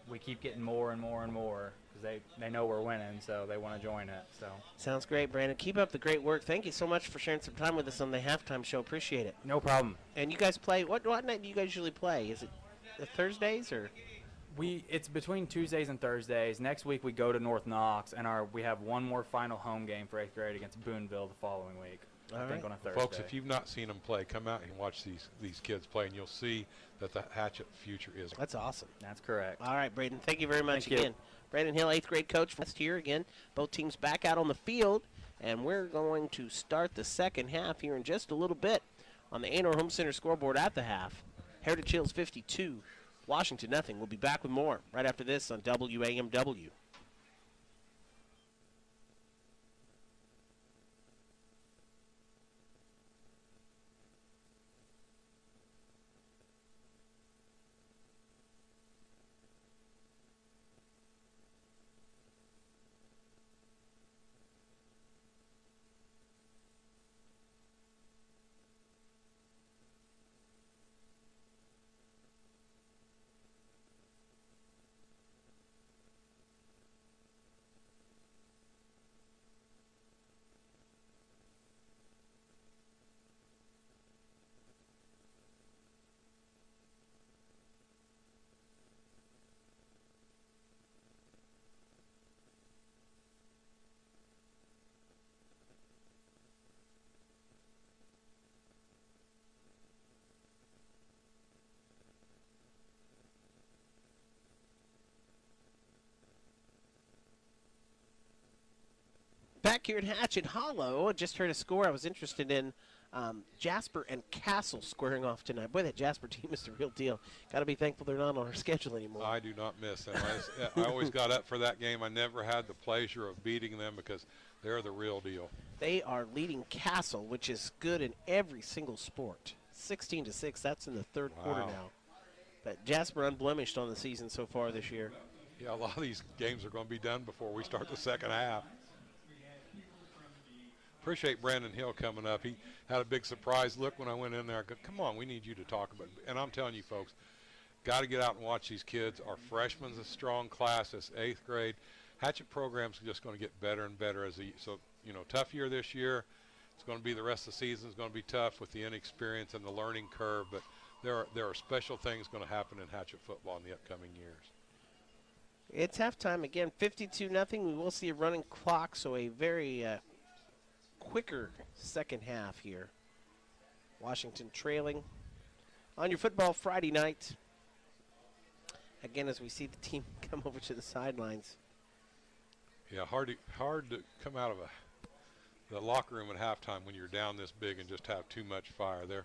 we keep getting more and more and more because they know we're winning, so they want to join it. So Sounds great, Brandon. Keep up the great work. Thank you so much for sharing some time with us on the halftime show. Appreciate it. no problem. And you guys play, what night do you guys usually play? Is it the Thursdays or? It's between Tuesdays and Thursdays. Next week we go to North Knox, and we have one more final home game for 8th grade against Boonville the following week. All I think right. on a Thursday. Folks, if you've not seen them play, come out and watch these kids play, and you'll see that the Hatchet future is. That's awesome. That's correct. All right, Braden, thank you very much Thank you. again. Brandon Hill, 8th grade coach last year again. Both teams back out on the field, and we're going to start the second half here in just a little bit on the Anor Home Center scoreboard at the half. Heritage Hills 52, Washington nothing. We'll be back with more right after this on WAMW. Back here at Hatchet Hollow, I just heard a score I was interested in. Jasper and Castle squaring off tonight. Boy, that Jasper team is the real deal. Got to be thankful they're not on our schedule anymore. I do not miss them. I always got up for that game. I never had the pleasure of beating them because they're the real deal. They are leading Castle, which is good in every single sport. 16-6. That's in the third quarter Wow. now. But Jasper unblemished on the season so far this year. Yeah, a lot of these games are going to be done before we start the second half. Appreciate Brandon Hill coming up. He had a big surprise look when I went in there. I go, come on, we need you to talk about it. And I'm telling you, folks, got to get out and watch these kids. Our freshmen's a strong class. It's 8th grade. Hatchet program's just going to get better and better as so you know, tough year this year. It's going to be the rest of the season is going to be tough with the inexperience and the learning curve. But there are special things going to happen in Hatchet football in the upcoming years. It's halftime again, 52-0. We will see a running clock, so a very quicker second half here. Washington trailing on your football Friday night. Again, as we see the team come over to the sidelines. Yeah, hard to come out of the locker room at halftime when you're down this big and just have too much fire there.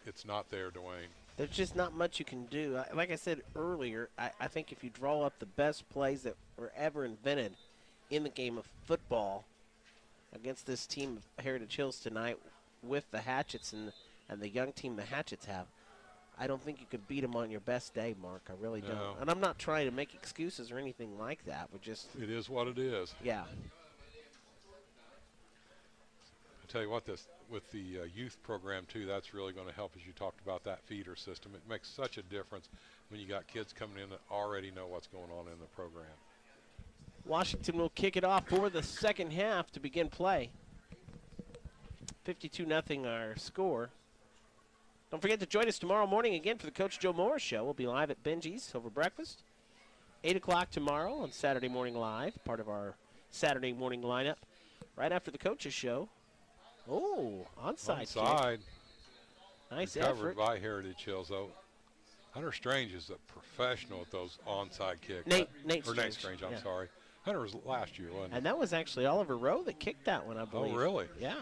It's not there, Dwayne. There's just not much you can do. Like I said earlier, I think if you draw up the best plays that were ever invented in the game of football against this team of Heritage Hills tonight with the Hatchets and the young team the Hatchets have, I don't think you could beat them on your best day, Mark. I really don't. No. And I'm not trying to make excuses or anything like that, but just, It is what it is. yeah. I tell you what, with the youth program too, that's really going to help, as you talked about that feeder system. It makes such a difference when you got kids coming in that already know what's going on in the program. Washington will kick it off for the second half to begin play. 52-0 our score. Don't forget to join us tomorrow morning again for the Coach Joe Morris Show. We'll be live at Benji's over breakfast. 8 o'clock tomorrow on Saturday Morning Live, part of our Saturday morning lineup. Right after the Coach's Show. Oh, onside kick. Onside. Nice Recovered effort. by Heritage Hills, though. Hunter Strange is a professional at those onside kicks. Nate Nate Strange, Strange, I'm yeah. sorry. Hunter was last year, wasn't he? And that was actually Oliver Rowe that kicked that one, I believe. Oh, really? Yeah.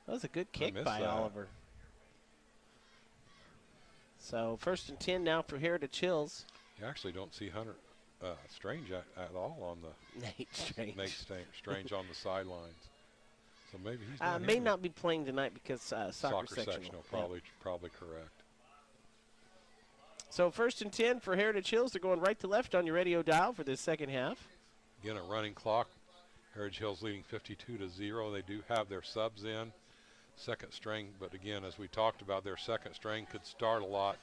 That was a good kick missed by that. Oliver. So 1st and 10 now for Heritage Hills. You actually don't see Hunter Strange at all on the Nate Strange. Strange on the sidelines. So maybe he's May not be playing tonight because soccer sectional. Probably correct. So 1st and 10 for Heritage Hills. They're going right to left on your radio dial for this second half. Again, a running clock. Heritage Hills leading 52-0. They do have their subs in, second string. But again, as we talked about, their second string could start a lot.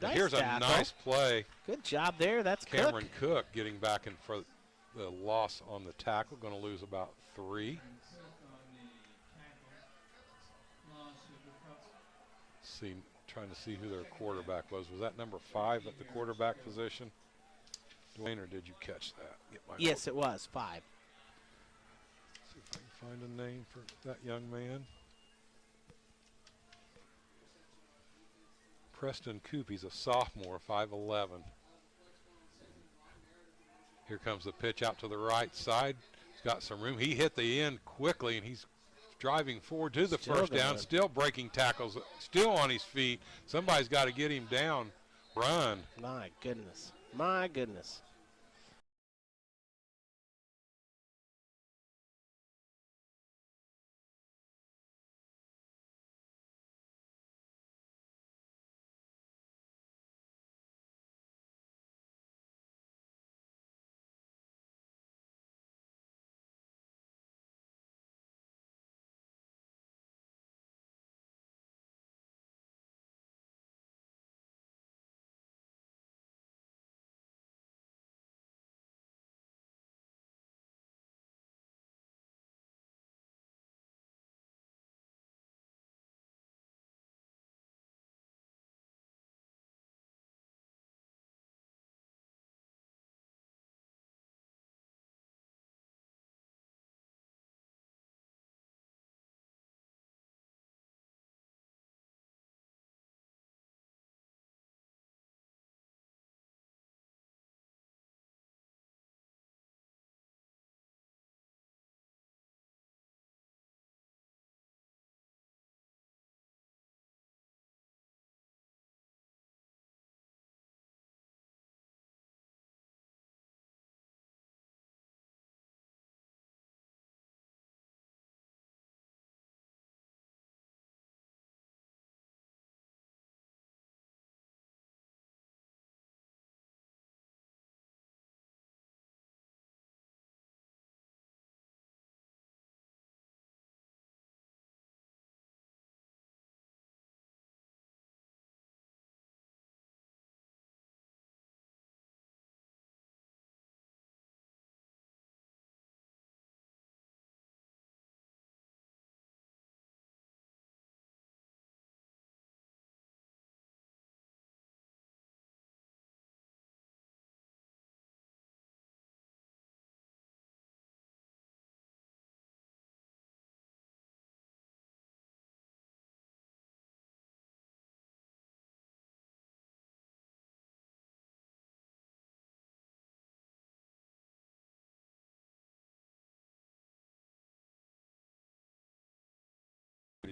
Nice Here's tackle. a nice play. Good job there. That's Cameron Cook getting back in for the loss on the tackle. Going to lose about 3. And Cook on the tackle. Loss of the puck. Trying to see who their quarterback was. Was that number 5 at the quarterback position? Dwayne, or did you catch that? Yes, it was 5. See if I can find a name for that young man. Preston Coop, he's a sophomore, 5'11". Here comes the pitch out to the right side. He's got some room. He hit the end quickly, and he's driving forward to the first down, still breaking tackles, still on his feet. Somebody's got to get him down. Run. My goodness. My goodness.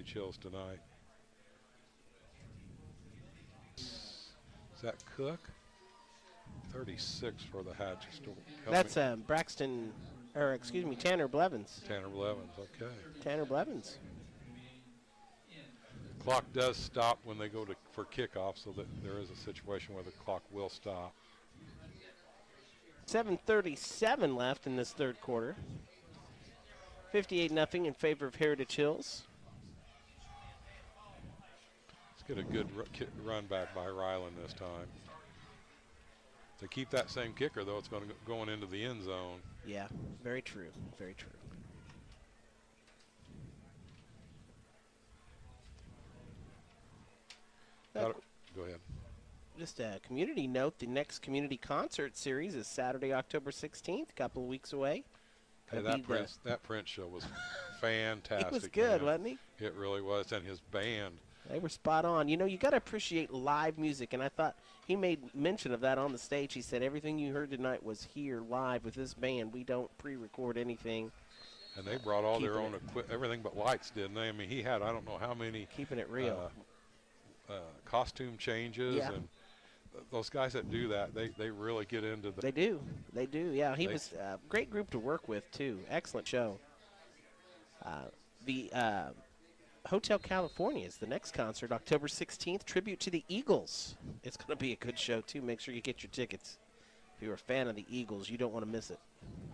Chills tonight. Is that Cook? 36 for the Hatchets. That's Braxton, or excuse me, Tanner Blevins. Tanner Blevins, okay. Tanner Blevins. Clock does stop when they go for kickoff, so that there is a situation where the clock will stop. 7:37 left in this third quarter. 58-0 in favor of Heritage Hills. Let's get a good run back by Ryland this time. To keep that same kicker, though, it's going to going into the end zone. Yeah, very true. Very true. Go ahead. Just a community note, the next community concert series is Saturday, October 16th, a couple of weeks away. Hey, that Prince show was fantastic. He was good, man. wasn't he? It really was, and his band. They were spot on. You know, you got to appreciate live music, and I thought he made mention of that on the stage. He said everything you heard tonight was here live with this band. We don't pre-record anything. And they brought all their own equipment, everything but lights, didn't they? I mean, he had I don't know how many. Keeping it real. Costume changes, and those guys that do that, they really get into the. They do. Yeah, he was a great group to work with too. Excellent show. Hotel California is the next concert, October 16th, tribute to the Eagles. It's going to be a good show, too. Make sure you get your tickets. If you're a fan of the Eagles, you don't want to miss it.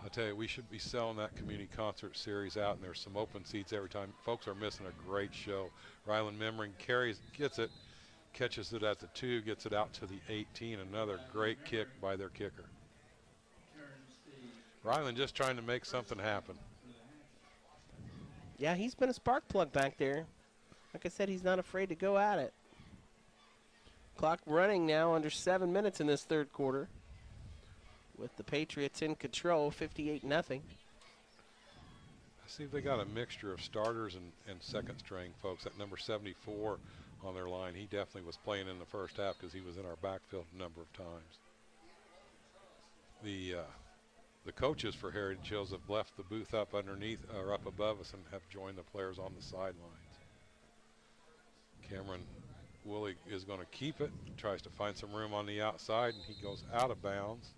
I'll tell you, we should be selling that community concert series out, and there's some open seats every time. Folks are missing a great show. Rylan Memring gets it, catches it at the 2, gets it out to the 18. Another great kick by their kicker. Rylan just trying to make something happen. Yeah, he's been a spark plug back there. Like I said, he's not afraid to go at it. Clock running now under 7 minutes in this third quarter, with the Patriots in control, 58-0. I see they got a mixture of starters and second string folks. That number 74 on their line, he definitely was playing in the first half because he was in our backfield a number of times. The coaches for Heritage Hills have left the booth up underneath or up above us and have joined the players on the sidelines. Cameron Woolley is going to keep it, tries to find some room on the outside, and he goes out of bounds.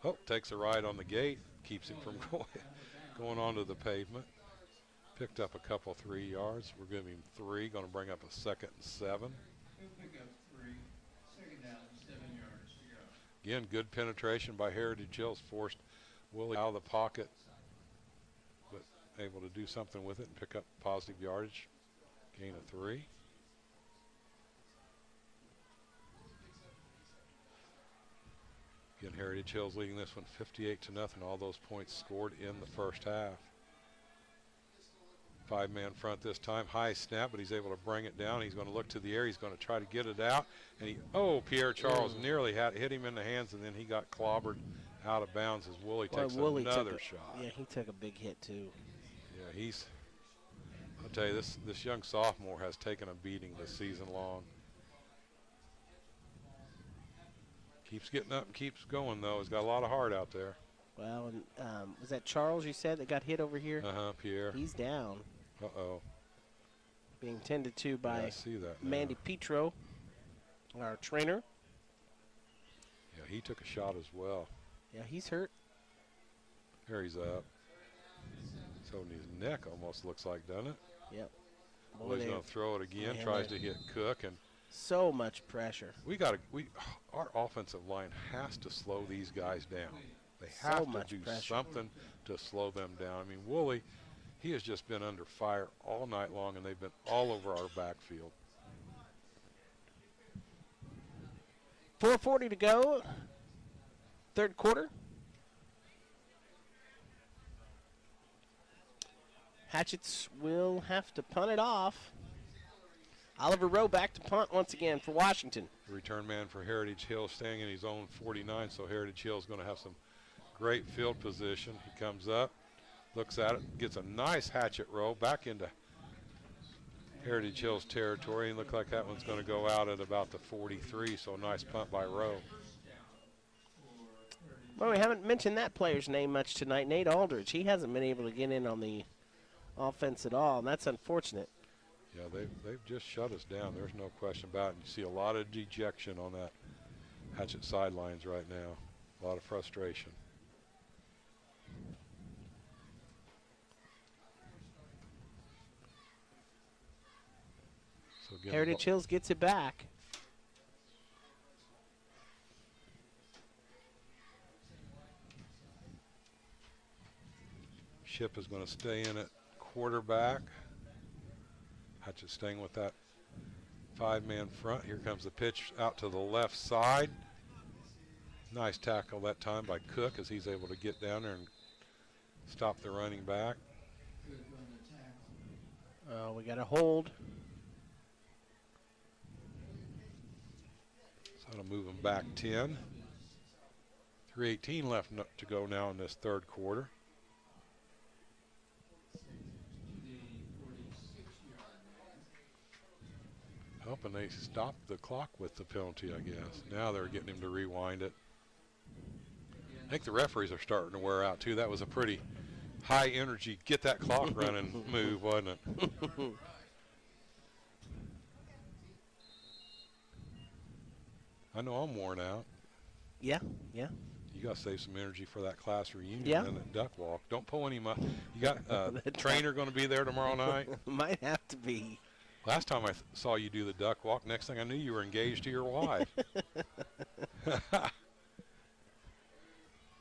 Oh, takes a ride on the gate, keeps him from going onto the pavement. Picked up a couple 3 yards. We're giving him 3, going to bring up a 2nd and 7. He'll pick up 3. Second down, 7 yards to go. Again, good penetration by Heritage Hills, forced Woolley out of the pocket, but able to do something with it and pick up positive yardage. Gain of 3. Again, Heritage Hills leading this one 58-0. All those points scored in the first half. 5-man front this time. High snap, but he's able to bring it down. He's going to look to the air. He's going to try to get it out. And Pierre Charles nearly hit him in the hands, and then he got clobbered out of bounds as Woolley takes another shot. Yeah, he took a big hit too. Yeah, I'll tell you, this young sophomore has taken a beating this season long. Keeps getting up and keeps going, though. He's got a lot of heart out there. Well, and was that Charles you said that got hit over here? Pierre. He's down. Uh-oh. Being tended to by I see that now. Mandy Petro, our trainer. Yeah, he took a shot as well. Yeah, he's hurt. There he's up. So his neck almost looks like, doesn't it? Yep. Well, he's going to throw it again, tries to hit Cook, and so much pressure. Our offensive line has to slow these guys down. They have to do something to slow them down. I mean, Woolley, he has just been under fire all night long, and they've been all over our backfield. 4:40 to go, third quarter. Hatchets will have to punt it off. Oliver Rowe back to punt once again for Washington. The return man for Heritage Hills staying in his own 49, so Heritage Hills is going to have some great field position. He comes up, looks at it, gets a nice hatchet roll back into Heritage Hills territory, and looks like that one's going to go out at about the 43, so a nice punt by Rowe. Well, we haven't mentioned that player's name much tonight, Nate Aldridge. He hasn't been able to get in on the offense at all, and that's unfortunate. Yeah, they've just shut us down. There's no question about it. You see a lot of dejection on that Hatchet sidelines right now. A lot of frustration. So again, Heritage Hills gets it back. Ship is going to stay in at quarterback. Hatchet staying with that 5-man front. Here comes the pitch out to the left side. Nice tackle that time by Cook as he's able to get down there and stop the running back. We got a hold. So that'll move him back 10. 3:18 left to go now in this third quarter. And they stopped the clock with the penalty, I guess. Now they're getting him to rewind it. I think the referees are starting to wear out, too. That was a pretty high energy, get that clock running move, wasn't it? I know I'm worn out. Yeah, yeah. You got to save some energy for that class reunion Yeah. and that duck walk. Don't pull any muscle. You got a trainer going to be there tomorrow night? Might have to be. Last time I saw you do the duck walk, next thing I knew you were engaged to your wife.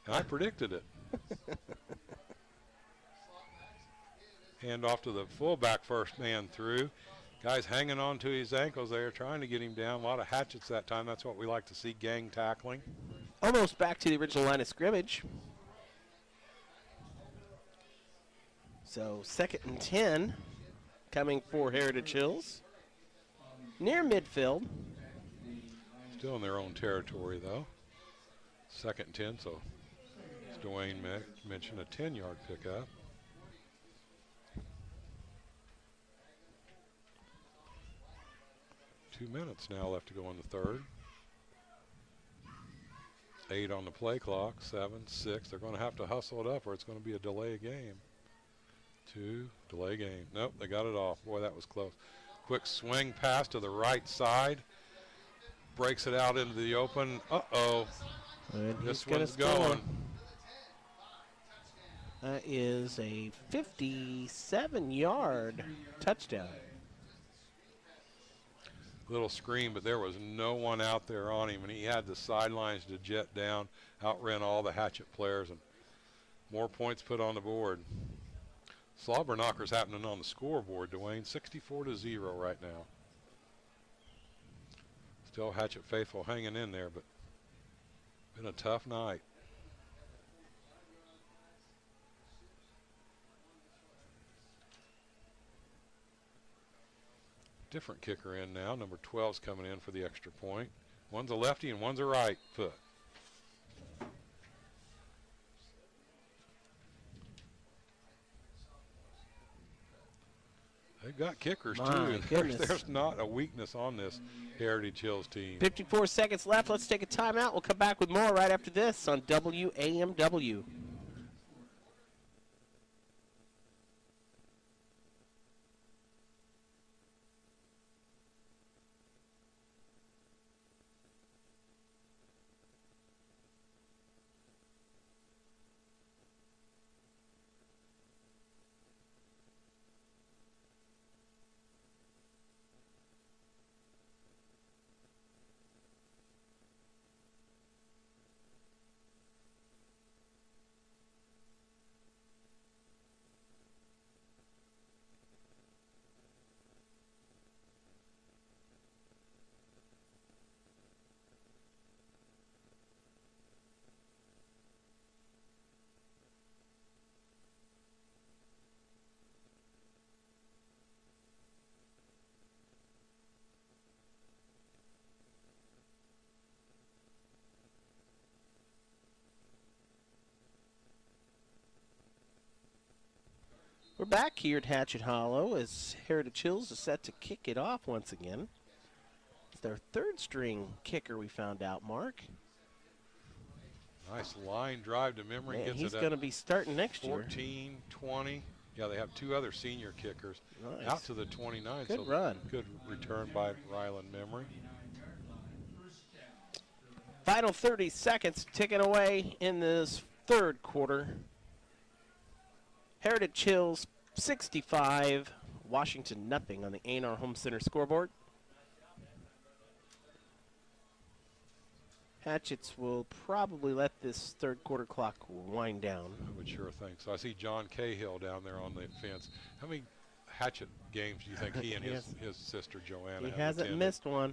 And I predicted it. Hand off to the fullback, first man through. Guys hanging on to his ankles there, trying to get him down. A lot of hatchets that time. That's what we like to see, gang tackling. Almost back to the original line of scrimmage. So 2nd and 10 coming for Heritage Hills. Near midfield. Still in their own territory, though. 2nd and 10, so as Dwayne mentioned, a 10-yard pickup. Two minutes now left to go in the third. 8 on the play clock, 7, 6. They're going to have to hustle it up or it's going to be a delay game. 2, delay game. Nope, they got it off. Boy, that was close. Quick swing pass to the right side. Breaks it out into the open. Uh-oh. This one's going. That is a 57-yard touchdown. Little screen, but there was no one out there on him, and he had the sidelines to jet down, outran all the Hatchet players, and more points put on the board. Slobber knockers happening on the scoreboard, Dwayne. 64-0 right now. Still Hatchet faithful hanging in there, but been a tough night. Different kicker in now. Number 12's coming in for the extra point. One's a lefty and one's a right foot. They've got kickers My too. goodness. There's not a weakness on this Heritage Hills team. 54 seconds left. Let's take a timeout. We'll come back with more right after this on WAMW. We're back here at Hatchet Hollow as Heritage Hills is set to kick it off once again. It's their third string kicker, we found out, Mark. Nice line drive to memory. Man, Gets he's it going to be starting next year. 14, 20. Yeah, they have two other senior kickers. Nice. Out to the 29. Good so run. Good return by Ryland Memory. Final 30 seconds ticking away in this third quarter. Heritage Hills 65, Washington nothing on the A&R Home Center scoreboard. Hatchets will probably let this third quarter clock wind down. I would sure think so. I see John Cahill down there on the fence. How many Hatchet games do you think he and his sister Joanna He have hasn't attended? missed one.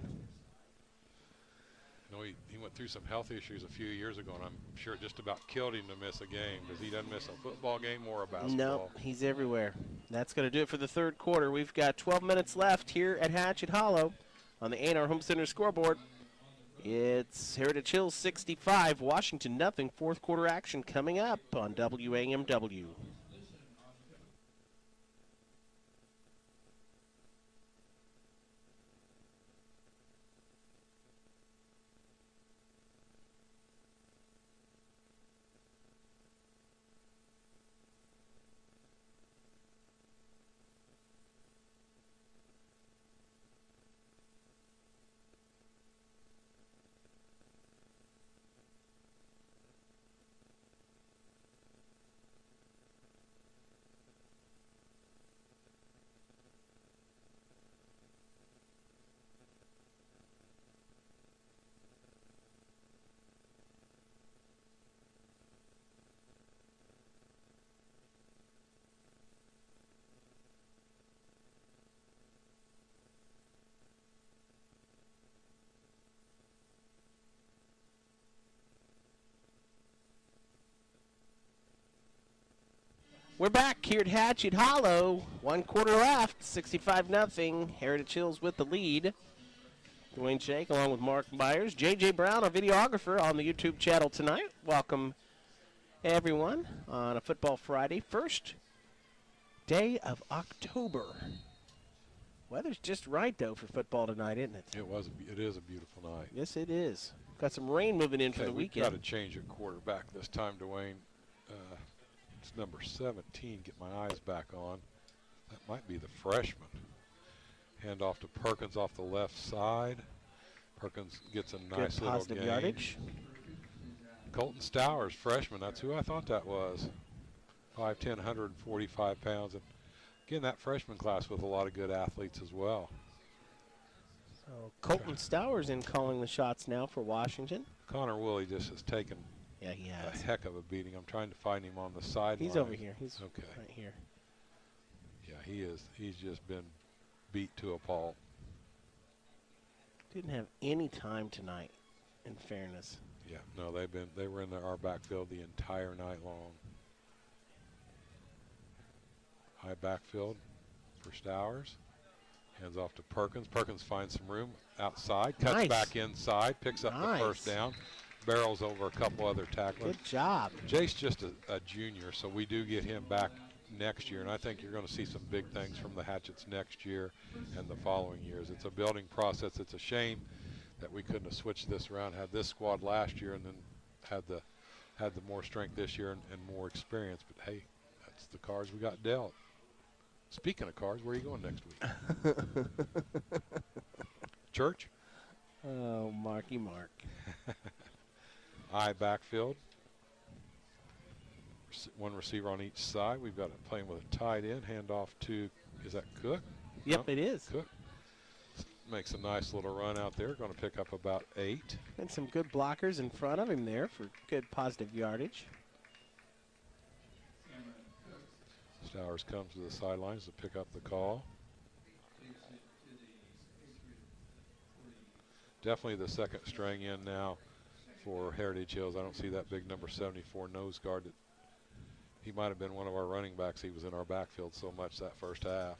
You know, he went through some health issues a few years ago, and I'm sure it just about killed him to miss a game because he doesn't miss a football game or a basketball. No, he's everywhere. That's going to do it for the third quarter. We've got 12 minutes left here at Hatchet Hollow on the A&R Home Center scoreboard. It's Heritage Hills 65, Washington nothing. Fourth quarter action coming up on WAMW. We're back here at Hatchet Hollow. 1 quarter left, 65-0. Heritage Hills with the lead. Dwayne Shake along with Mark Byers. J.J. Brown, our videographer, on the YouTube channel tonight. Welcome, everyone, on a Football Friday. First day of October. Weather's just right, though, for football tonight, isn't it? It is a beautiful night. Yes, it is. Got some rain moving in for the We've weekend. got to change at quarterback this time, Dwayne. It's number 17. Get my eyes back on. That might be the freshman. Hand off to Perkins off the left side. Perkins gets a nice Good little positive gain. yardage. Colton Stowers, freshman. That's who I thought that was. 5'10", 145 pounds. And again, that freshman class with a lot of good athletes as well. So Colton Stowers in calling the shots now for Washington. Connor Woolley just has taken Yeah, he a has. heck of a beating. I'm trying to find him on the sideline. He's over here. He's okay. right here. Yeah, he is. He's just been beat to a pulp. Didn't have any time tonight, in fairness. Yeah, no, they were in our backfield the entire night long. High backfield for Stowers. Hands off to Perkins. Perkins finds some room outside, cuts Nice. back inside, picks up Nice. the first down, barrels over a couple other tacklers. Good job. Jake's just a junior, so we do get him back next year, and I think you're going to see some big things from the Hatchets next year and the following years. It's a building process. It's a shame that we couldn't have switched this around, had this squad last year, and then had the more strength this year and more experience. But hey, that's the cards we got dealt. Speaking of cards, where are you going next week? Church? Oh, Marky Mark. I backfield. One receiver on each side. We've got it playing with a tight end. Hand off to, is that Cook? Yep, No? it is. Cook makes a nice little run out there. Going to pick up about 8. And some good blockers in front of him there for good positive yardage. Stowers comes to the sidelines to pick up the call. Definitely the second string in now for Heritage Hills. I don't see that big number 74 nose guard. He might have been one of our running backs. He was in our backfield so much that first half.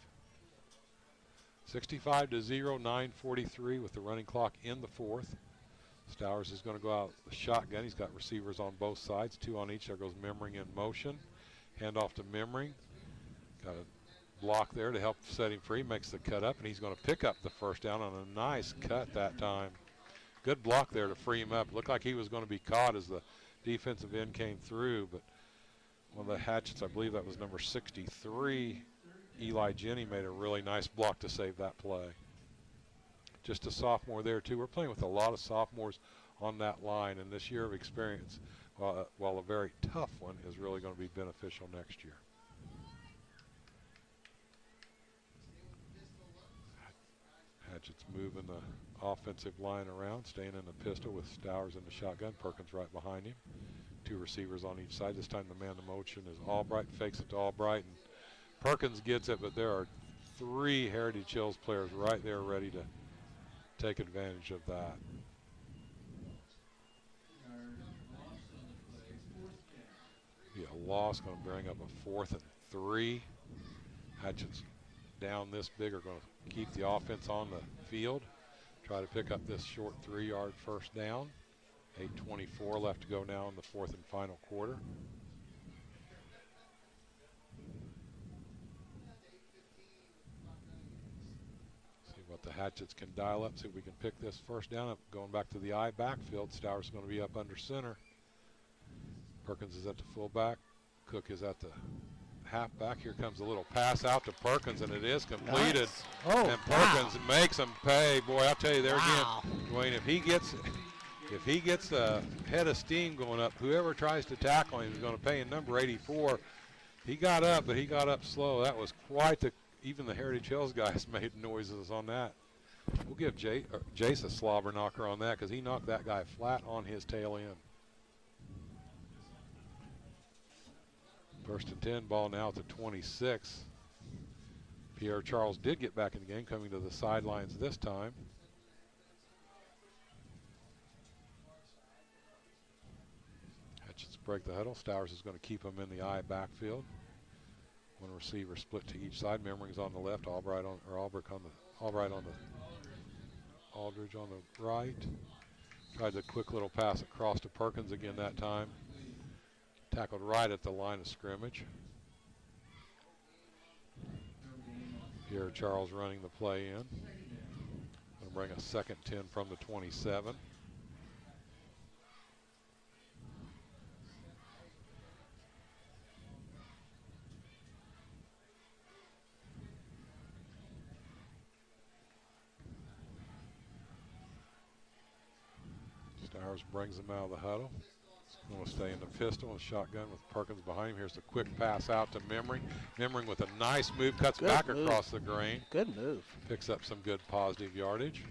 65-0, 9:43 with the running clock in the fourth. Stowers is going to go out the shotgun. He's got receivers on both sides, 2 on each. There goes Memring in motion. Hand off to Memring. Got a block there to help set him free. Makes the cut up, and he's going to pick up the first down on a nice cut that time. Good block there to free him up. Looked like he was going to be caught as the defensive end came through, but one of the Hatchets, I believe that was number 63, Eli Jenny, made a really nice block to save that play. Just a sophomore there, too. We're playing with a lot of sophomores on that line, and this year of experience, while a very tough one, is really going to be beneficial next year. Hatchet's moving the offensive line around, staying in the pistol with Stowers in the shotgun. Perkins right behind him. 2 receivers on each side. This time the man to motion is Albright, fakes it to Albright, and Perkins gets it, but there are 3 Heritage Hills players right there ready to take advantage of that. Be a loss, going to bring up a 4th and 3. Hatchets down this big are going to keep the offense on the field, try to pick up this short 3-yard first down. 8:24 left to go now in the 4th and final quarter. See what the Hatchets can dial up, see if we can pick this first down up. Going back to the I backfield, Stowers is going to be up under center. Perkins is at the fullback. Cook is at the halfback. Here comes a little pass out to Perkins, and it is completed. Nice. Oh, and Perkins makes him pay. Boy, I'll tell you there Wow. again, Dwayne, if he gets a head of steam going up, whoever tries to tackle him is going to pay him. Number 84. He got up, but he got up slow. That was quite the, even the Heritage Hills guys made noises on that. We'll give Jace a slobber knocker on that because he knocked that guy flat on his tail end. 1st and 10, ball now at the 26. Pierre Charles did get back in the game, coming to the sidelines this time. Hatchets break the huddle. Stowers is going to keep him in the I backfield. One receiver split to each side. Memring's on the left, Aldridge on the Aldridge on the right. Tried the quick little pass across to Perkins again that time. Tackled right at the line of scrimmage. Here Charles running the play in. Going to bring a 2nd 10 from the 27. Stowers brings him out of the huddle. Going to stay in the pistol and shotgun with Perkins behind him. Here's the quick pass out to Memring. Memring with a nice move, cuts back across the grain. Good move. Picks up some good positive yardage.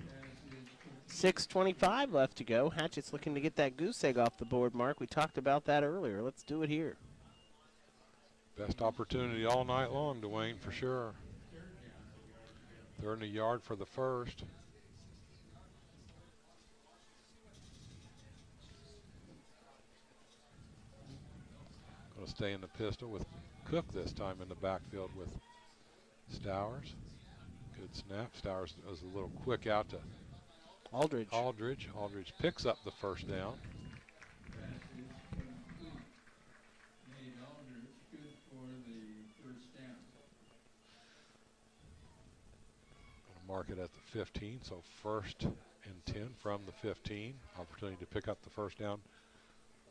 6:25 left to go. Hatchets looking to get that goose egg off the board, Mark. We talked about that earlier. Let's do it here. Best opportunity all night long, Dwayne, for sure. 3rd and a yard for the first. Going to stay in the pistol with Cook this time in the backfield with Stowers. Good snap. Stowers does a little quick out to Aldridge. Aldridge picks up the first down. Made Aldridge good for the first down. Going to mark it at the 15, so 1st and 10 from the 15. Opportunity to pick up the first down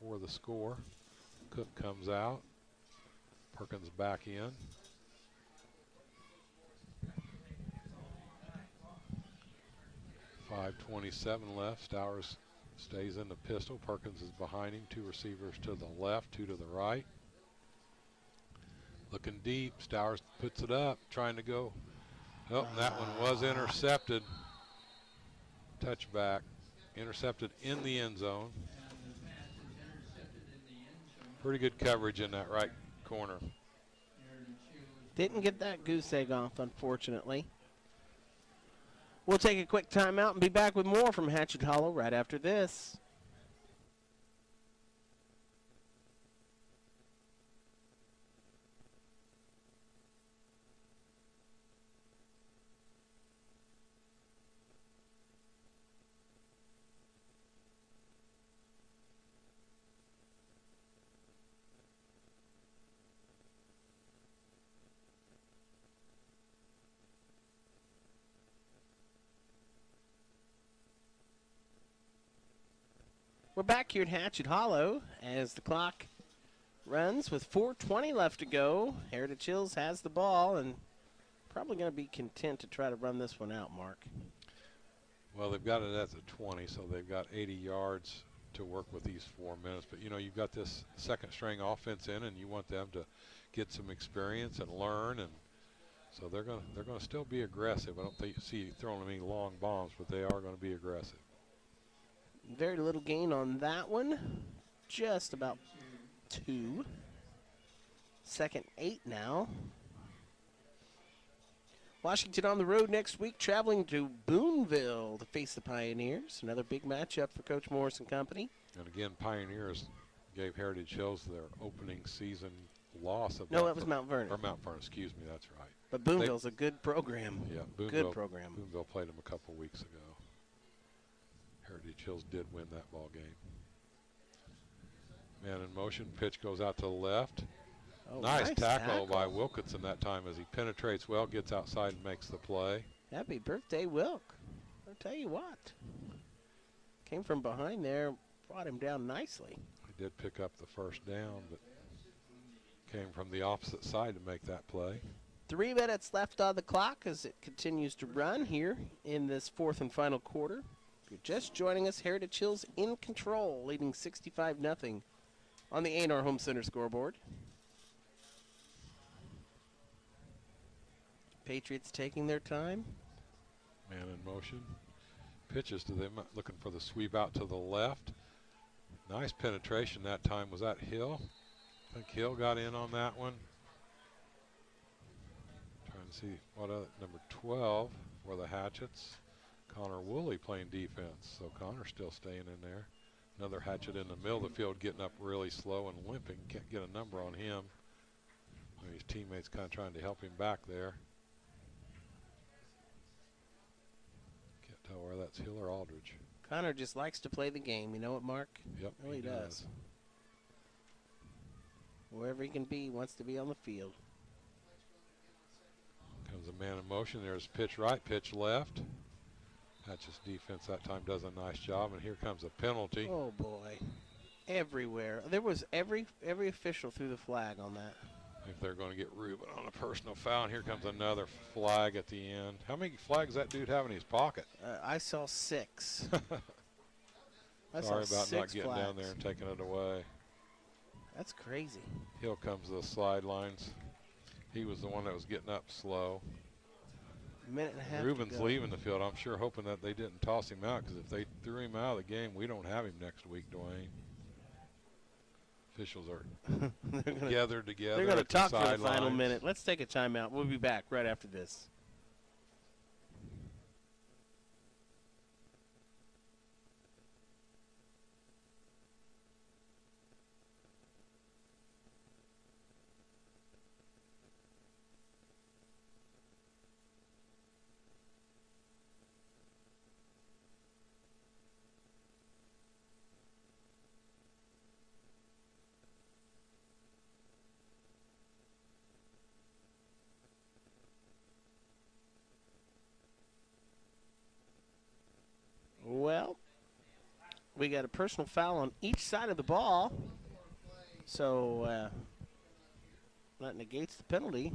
for the score. Cook comes out. Perkins back in. .5:27 left. Stowers stays in the pistol. Perkins is behind him. 2 receivers to the left, 2 to the right. Looking deep. Stowers puts it up, trying to go. Oh, that one was intercepted. Touchback. Intercepted in the end zone. Pretty good coverage in that right corner. Didn't get that goose egg off, unfortunately. We'll take a quick timeout and be back with more from Hatchet Hollow right after this. We're back here at Hatchet Hollow as the clock runs with 4:20 left to go. Heritage Hills has the ball and probably going to be content to try to run this one out, Mark. Well, they've got it at the 20, so they've got 80 yards to work with these 4 minutes. But, you know, you've got this 2nd string offense in, and you want them to get some experience and learn. And so they're going to still be aggressive. I don't think you see throwing any long bombs, but they are going to be aggressive. Very little gain on that one. Just about 2. 2nd 8 now. Washington on the road next week, traveling to Boonville to face the Pioneers. Another big matchup for Coach Morris and company. And again, Pioneers gave Heritage Hills their opening season loss. No, that was Mount Vernon. Or Mount Vernon, excuse me, that's right. But Boonville's a good program. Yeah, good program. Boonville played them a couple weeks ago. Heritage Hills did win that ball game. Man in motion, pitch goes out to the left. Oh, nice tackle by Wilkinson that time as he penetrates well, gets outside and makes the play. Happy birthday, Wilk. I'll tell you what. Came from behind there, brought him down nicely. He did pick up the first down, but came from the opposite side to make that play. 3 minutes left on the clock as it continues to run here in this 4th and final quarter. If you're just joining us, Heritage Hills in control, leading 65-0 on the A&R Home Center scoreboard. Patriots taking their time. Man in motion. Pitches to them, looking for the sweep out to the left. Nice penetration that time. Was that Hill? I think Hill got in on that one. Trying to see what other, number 12 were the Hatchets. Connor Woolley playing defense, so Connor's still staying in there. Another Hatchet in the middle of the field getting up really slow and limping. Can't get a number on him. His teammates kind of trying to help him back there. Can't tell where that's Hill or Aldridge. Connor just likes to play the game. You know what, Mark? Yep, Really he does. Wherever he can be, he wants to be on the field. Comes a man in motion. There's pitch right, pitch left. Hatchets defense that time does a nice job, and here comes a penalty. Oh boy, everywhere. There was every official threw the flag on that. If they're going to get Ruben on a personal foul, and here comes another flag at the end. How many flags does that dude have in his pocket? I saw 6. Sorry about not getting flags down there and taking it away. That's crazy. Hill comes to the sidelines. He was the one that was getting up slow. A minute and a half. Ruben's to go. leaving the field. I'm sure hoping that they didn't toss him out, because if they threw him out of the game, we don't have him next week, Dwayne. Officials are gathered together. They're going to at the talk for the final sidelines. minute. Let's take a timeout. We'll be back right after this. Well, we got a personal foul on each side of the ball. So that negates the penalty.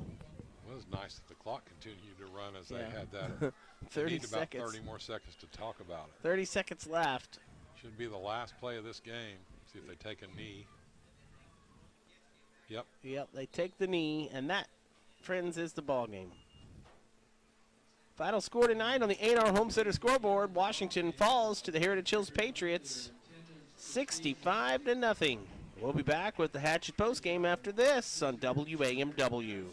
It was nice that the clock continued to run as they Yeah. had that. 30 Need about seconds. 30 more seconds to talk about it. 30 seconds left. Should be the last play of this game. See if they take a knee. Yep. Yep, they take the knee, and that, friends, is the ball game. Final score tonight on the 8-hour home center scoreboard. Washington falls to the Heritage Hills Patriots 65-0. We'll be back with the Hatchet postgame after this on WAMW.